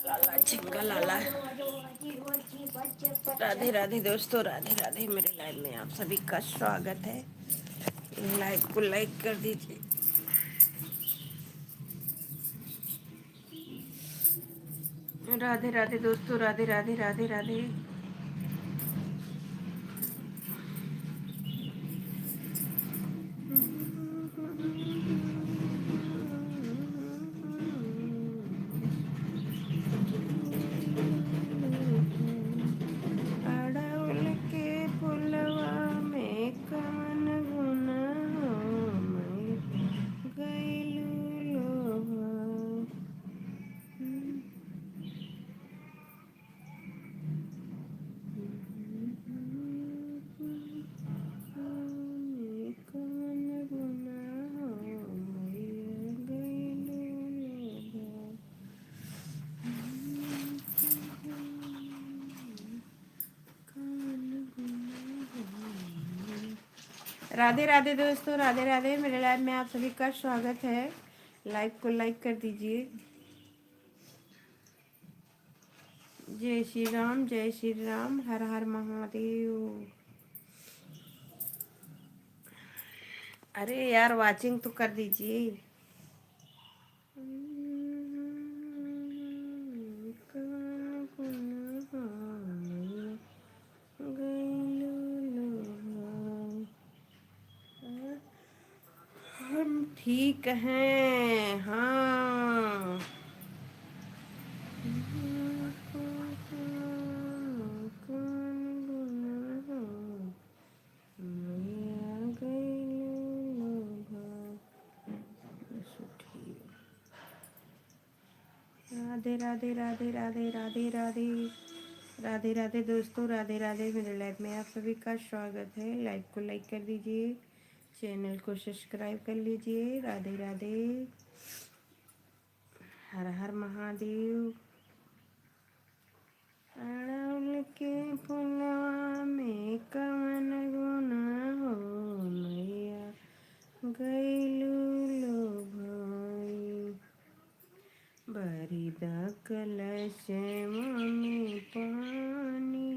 S1: लाला झिंगा लाला। राधे राधे दोस्तों, राधे राधे। मेरे लाइव में आप सभी का स्वागत है। लाइव को लाइक कर दीजिए। राधे राधे दोस्तों, राधे राधे राधे राधे। अड़उल के फुलवा में कवन गुना हो गइलू लोहा। कवन गुना हो गइलू लोहा। राधे राधे दोस्तों, राधे राधे। मेरे लाइव में आप सभी का स्वागत है। लाइव को लाइक कर दीजिए। जय श्री राम, जय श्री राम, हर हर महादेव। अरे यार, वाचिंग तो कर दीजिए। हम ठीक हैं, हाँ। राधे राधे राधे राधे राधे राधे। राधे राधे दोस्तों, राधे राधे। मेरे लाइव में आप सभी का स्वागत है। लाइव को लाइक कर दीजिए, चैनल को सब्सक्राइब कर लीजिए। राधे राधे, हर हर महादेव। अड़उल के फुलवा में कवन गुना हो मैया गइलू लो भाई। बरिदा कलश में पानी,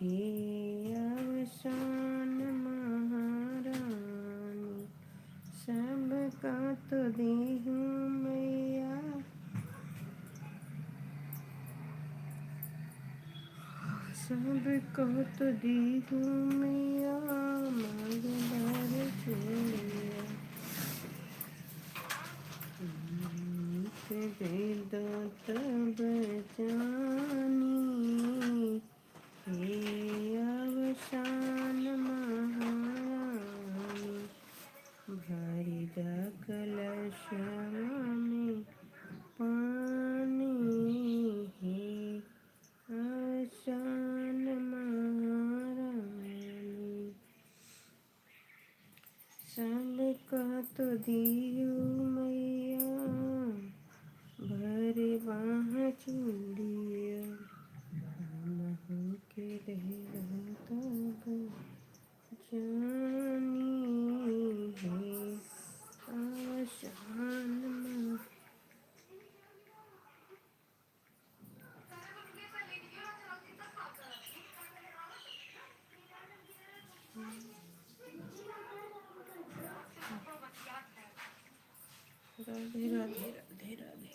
S1: हे अवसान महारानी। सबका तो देहूँ मैया, सबको तो देहूँ मैया, मांगदार चूड़िया। दे दो तब जानी, हे अवसान महारानी। भरी द कलश में पानी, हे अवसान महारानी। सबका तो दियो मैया, भरे बाह चूड़िया। हम के रह तब जानी, है आशान में। राधे राधे राधे राधे।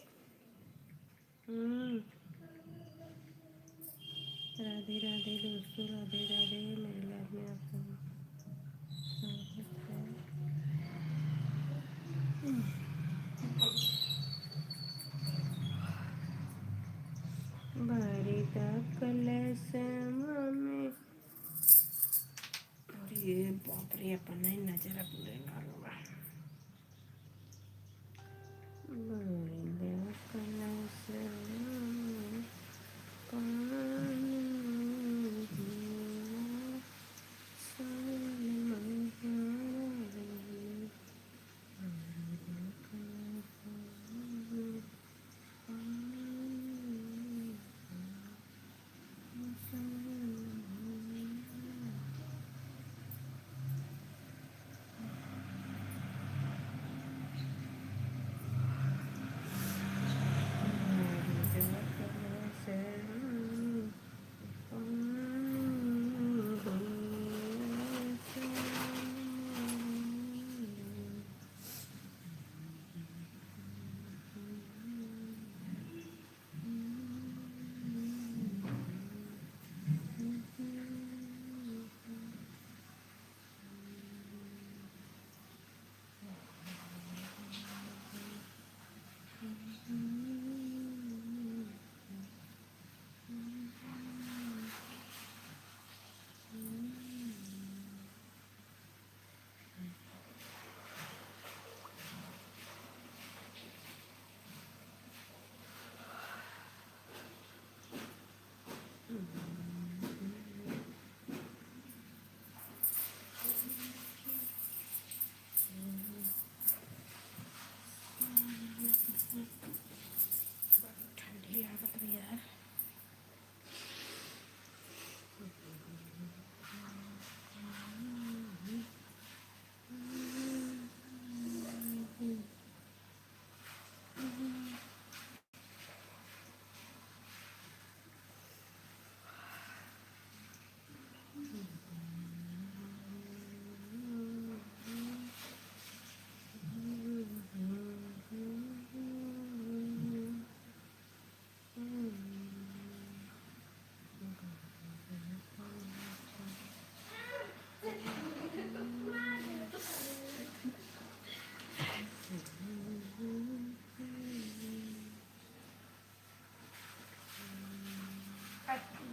S1: राधे राधे दोस्तों, राधे राधे। मेरे लाइफ में आप सभी स्वागत है। भरिदा कलश में, और ये बाप रे, अपन नहीं नजर अपने डालूंगा। भरिदा कलश में पानी,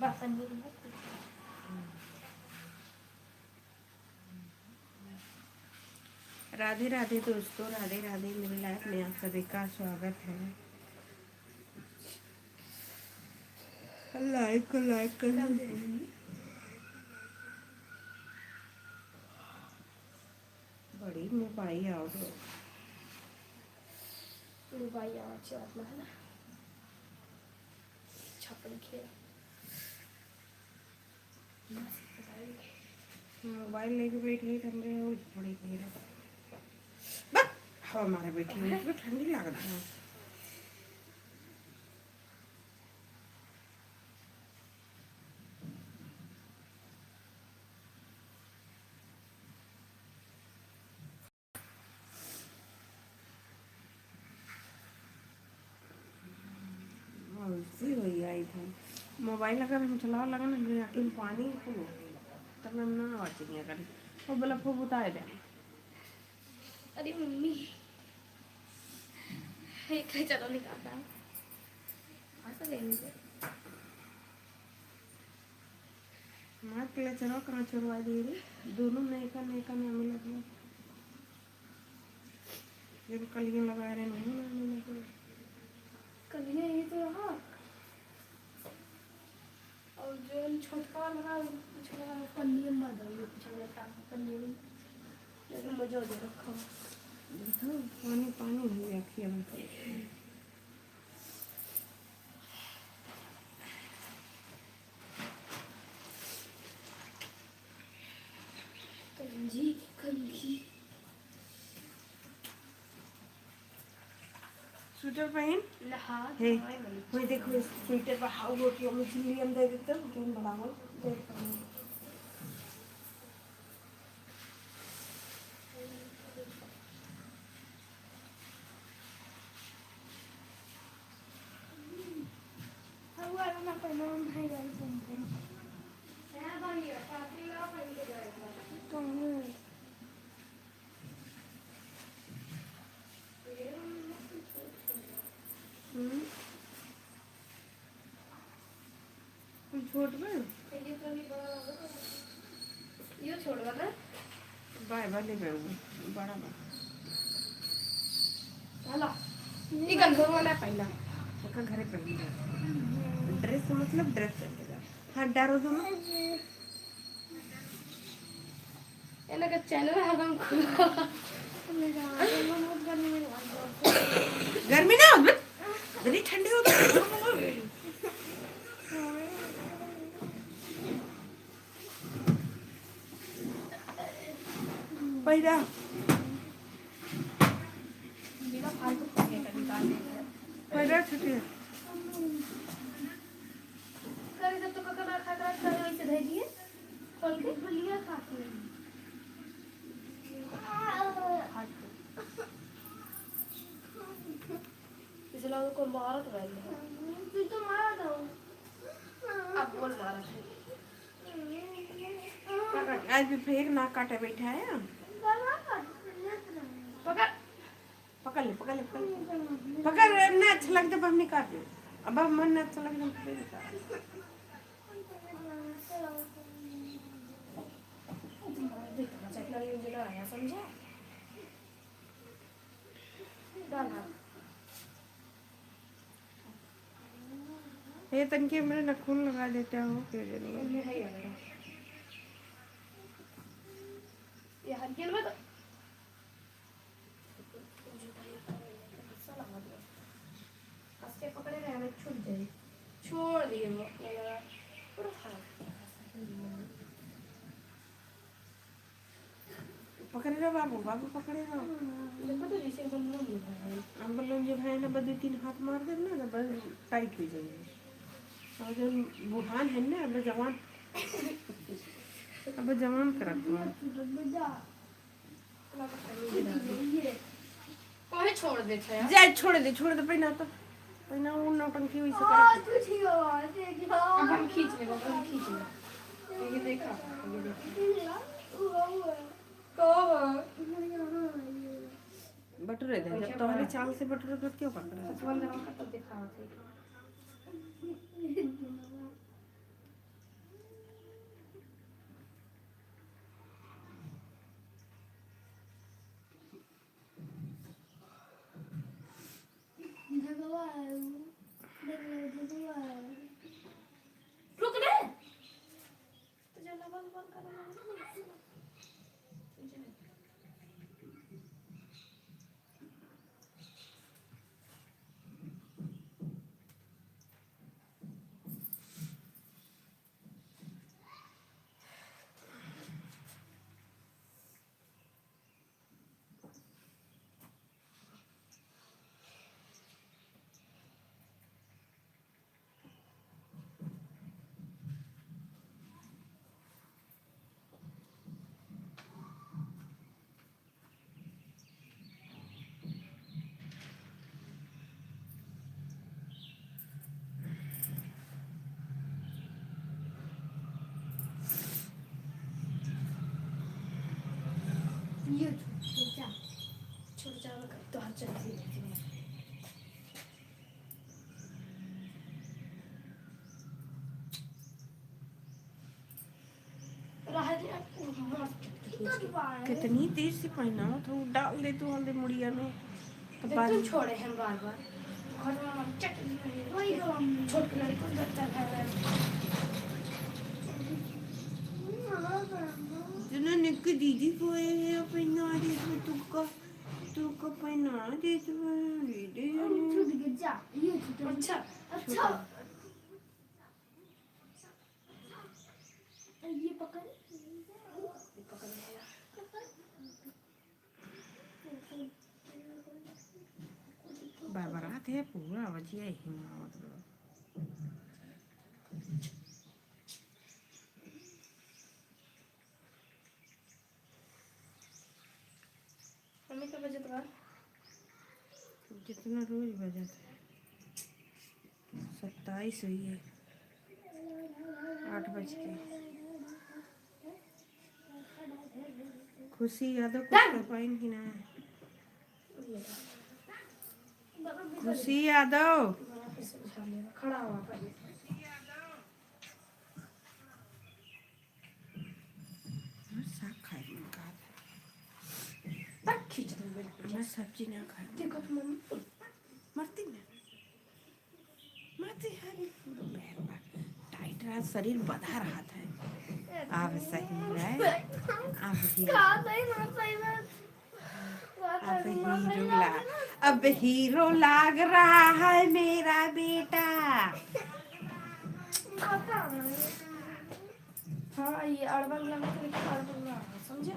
S2: बर्तन भी नहीं
S1: राधे राधे दोस्तों, राधे राधे। मेरी लाइफ में आप सभी का स्वागत है। लाइक करना। बड़ी मोबाइल आओ
S2: मेरे भाई आवाज चला है ना छपन खेल
S1: मोबाइल लेके बैठी ठंडे हो थोड़ी देर बस हवा मारे बैठी हुई तो ठंडी लग रहा है। उसी हो आई था मोबाइल अगर हम चलाओ लगा ना लेकिन पानी फुल हो गई तब हम ना आवाज नहीं करी वो बल्ब को बुताए दे।
S2: अरे मम्मी एक चलो निकालता ऐसा ले लीजिए
S1: मार के लिए चलो कहाँ छुड़वा दी रे दोनों नेका नेका में हमें लगा जब कलियां लगा रहे नहीं ना हमें लगा
S2: कलियां ये तो रहा और जो छोटका लगा छोटा पन्नी में मत दो पिछले टांग पन्नी में लेकिन मजा दे रखा
S1: देखो पानी पानी हो गया खिया में
S2: कंजी कंजी
S1: स्वेटर पहन
S2: नहा
S1: हे वही देखो इस स्वेटर पर हाउ रोटी हम चिल्ली हम दे देते हैं क्यों बढ़ाओ देख
S2: हुआ ना पहले हम भाई गए सुनते हैं भाई पार्टी ला पहन के जाएगा तो
S1: कुछ छोड़ में
S2: ये छोड़वा ना
S1: बाय बाय ले बड़ा बड़ा
S2: हेलो निकल घर वाला पहला
S1: का घरे पहन ड्रेस मतलब ड्रेस पहनेगा हाथ डालो दोनों
S2: ये का चैनल है हम खुला
S1: गर्मी ना हो बड़ी ठंडी हो पैदा
S2: मेरा फालतू पैकेट निकाल दे
S1: पैदा छुट्टी
S2: कर जब तो ककड़ा खा कर वैसे दे दिए खोल के लिया खाती इसलिए उनको मारत रही तू तो मारा था अब बोल मारा
S1: आज भी फेंक ना काटे बैठा है
S2: पकड़
S1: पकड़ ले पकड़ ले पकड़ ना अच्छा लगता है हम निकाल दे अब मन ना अच्छा लगता है निकाल
S2: आया समझा डाला
S1: ये तनके मेरे नखून लगा देते हो क्यों नहीं
S2: ये हल्के में पकड़े रहे छूट जाए छोड़ दिए वो पूरा
S1: पकड़े रहो बाबू बाबू पकड़े रहो
S2: देखो तो जैसे
S1: हम लोग जो है ना बस 2-3 हाथ मार दे ना बस टाइट हो जाएगी और जो बुढ़ान है ना अब जवान करा
S2: कोई छोड़ दे छया
S1: जा छोड़ दे पहिना वो नौटंकी हुई से कर
S2: अब हम खींच लेगा हम खींच लेगा ये देखा ये
S1: बटुरे दे जब तुम्हारे चाल से बटुरे तो क्यों पकड़ रहा है
S2: बंद रहा तो दिखा बज के
S1: कितनी तेज से पहना हो तो डाल दे तू हल्दी मुड़िया में तो
S2: देख, तुम छोड़े हैं बार बार घर में हम चटनी बनी वही तो हम छोटे लड़कों को बच्चा खा रहा है
S1: जिन्हें निक दीदी को है पहना दे तू को पहना दे तू दे
S2: छूट गया जा ये छूट अच्छा अच्छा ये पकड़
S1: बरबरात है पूरा बचिया ही मतलब
S2: मम्मी का बजे तो
S1: जितना रोज बजत है 27 हुई है 8 बज के खुशी यादव कुछ कर पाइन कि ना खुशी यादव
S2: खड़ा हुआ पहले
S1: साग खाए का
S2: तक खींच दो बिल्कुल
S1: मैं सब्जी ना खाए
S2: देखो तो मम्मी
S1: मरती ना मरती है टाइट रहा शरीर बधा रहा था अब सही है अब ही अब हीरो लाग रहा है मेरा बेटा
S2: हाँ ये अड़बल लगा तो लेकिन अड़बल ना समझे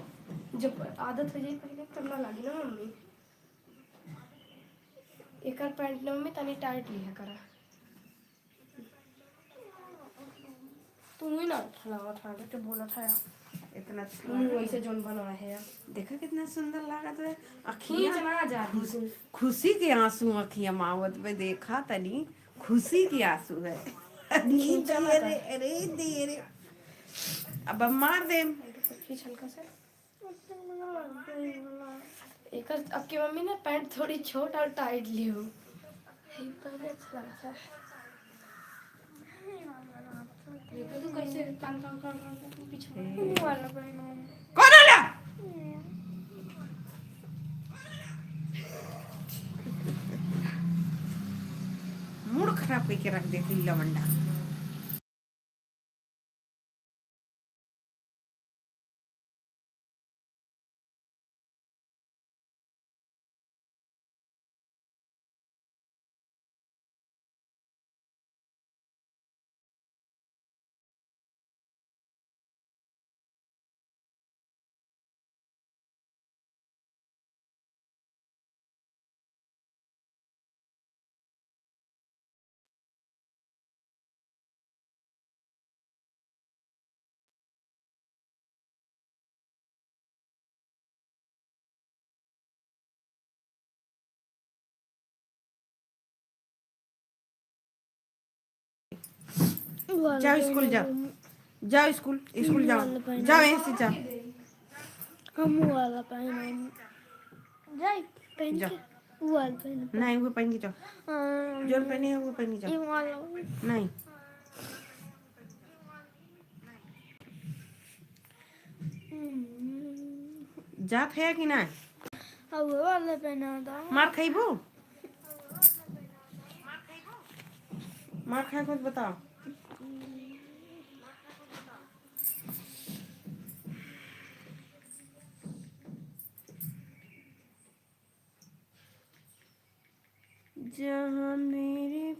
S2: जब आदत हो जाए पहले तब ना लगी ना मम्मी एक पैंट ना मम्मी तनी टाइट लिया करा तुम ही ना ठलावा था तो बोला था
S1: इतना
S2: वैसे जोन बना है यार
S1: देखा कितना सुंदर लागत है
S2: खींच
S1: अखियां
S2: ना जा रही
S1: खुशी के आंसू अखियां मावत में देखा तनी खुशी के आंसू है अरे दे रे अब मार दे
S2: खींच हल्का से एक अब की मम्मी ने पैंट थोड़ी छोट और टाइट ली हो पहले अच्छा लगता है देखो तो कैसे कान कान कान कान पीछे वाला पहनो
S1: कौन आला मूड खराब करके रख देती लवंडा जाओ स्कूल जाओ जाओ स्कूल स्कूल जाओ जाओ यहीं से जाओ
S2: हम वाला पहनो जाए पहन
S1: जाओ
S2: के वो वाला पहनो
S1: नहीं वो पहन के जाओ जो पहने है वो पहन के
S2: ये
S1: जाओ
S2: वाला
S1: नहीं जात है कि नहीं
S2: अब वो वाला पहना था
S1: मार खाइबो मार खाए कुछ बताओ जहाँ मेरे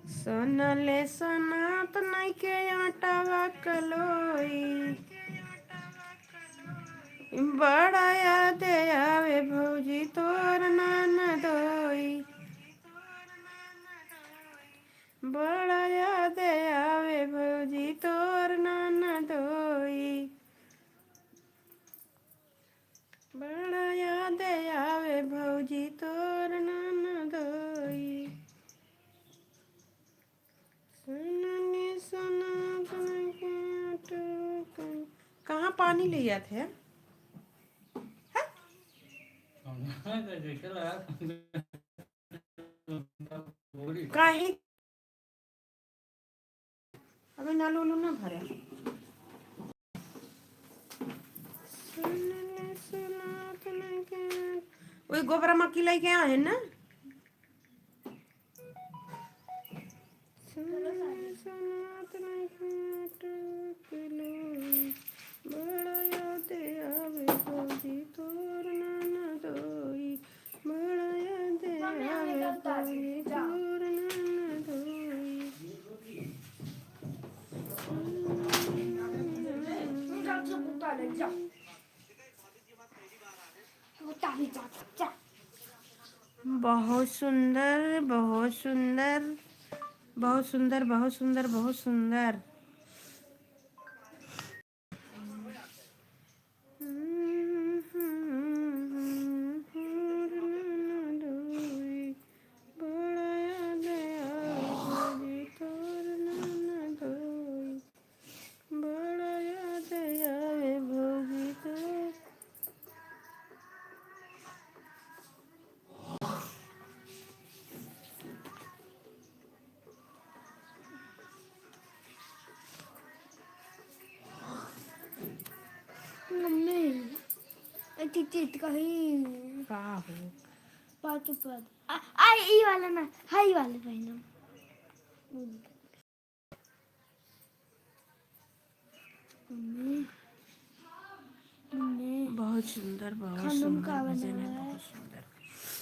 S1: सनले सनात नहीं के आटा कलोई बड़ा याद आवे भौजी तोर नाना दोई बड़ा याद आवे भौजी तोर नाना दोई बड़ा याद आवे भौजी तोर नाना दोई सुनने सुना कहाँ पानी ले जाते हैं
S3: थोड़ी
S1: काहे अबे नल उलू ना भरे वही गोबरा मक्की लेके आए हैं ना बड़ा याद आवे भौजी तोर नाना दोई बड़ा याद आवे भौजी तोर नाना दोई बहुत सुंदर बहुत सुंदर बहुत सुंदर बहुत सुंदर बहुत सुंदर का हो
S2: ई वाला ना हाई वाले पहनो मम्मी मम्मी
S1: बहुत सुंदर बहुत
S2: खाना
S1: सुंदर
S2: का
S1: भजन
S2: बना
S1: है
S2: हुआ है?
S1: बहुत सुंदर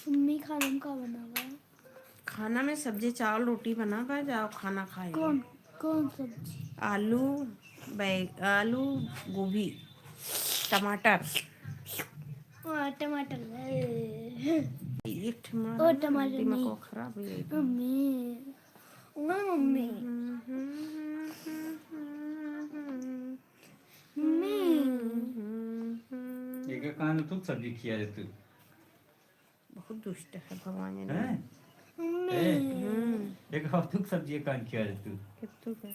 S2: मम्मी खाना का बना हुआ है
S1: खाना में सब्जी चावल रोटी बना कर जाओ खाना खाएंगे
S2: कौन कौन सब्जी
S1: आलू आलू गोभी टमाटर
S2: टमाटर
S1: एक ठमा
S2: ओ टमाटर
S1: दिमाग
S2: नहीं
S1: को खराब हो गई
S2: मम्मी मम्मी मम्मी
S3: एक कान तू सब्जी खिया दे तू
S1: बहुत दुष्ट है भगवान
S3: हैं
S1: ने
S3: ए एक हाथ तू सब्जी कान खिया दे तू
S1: कितु का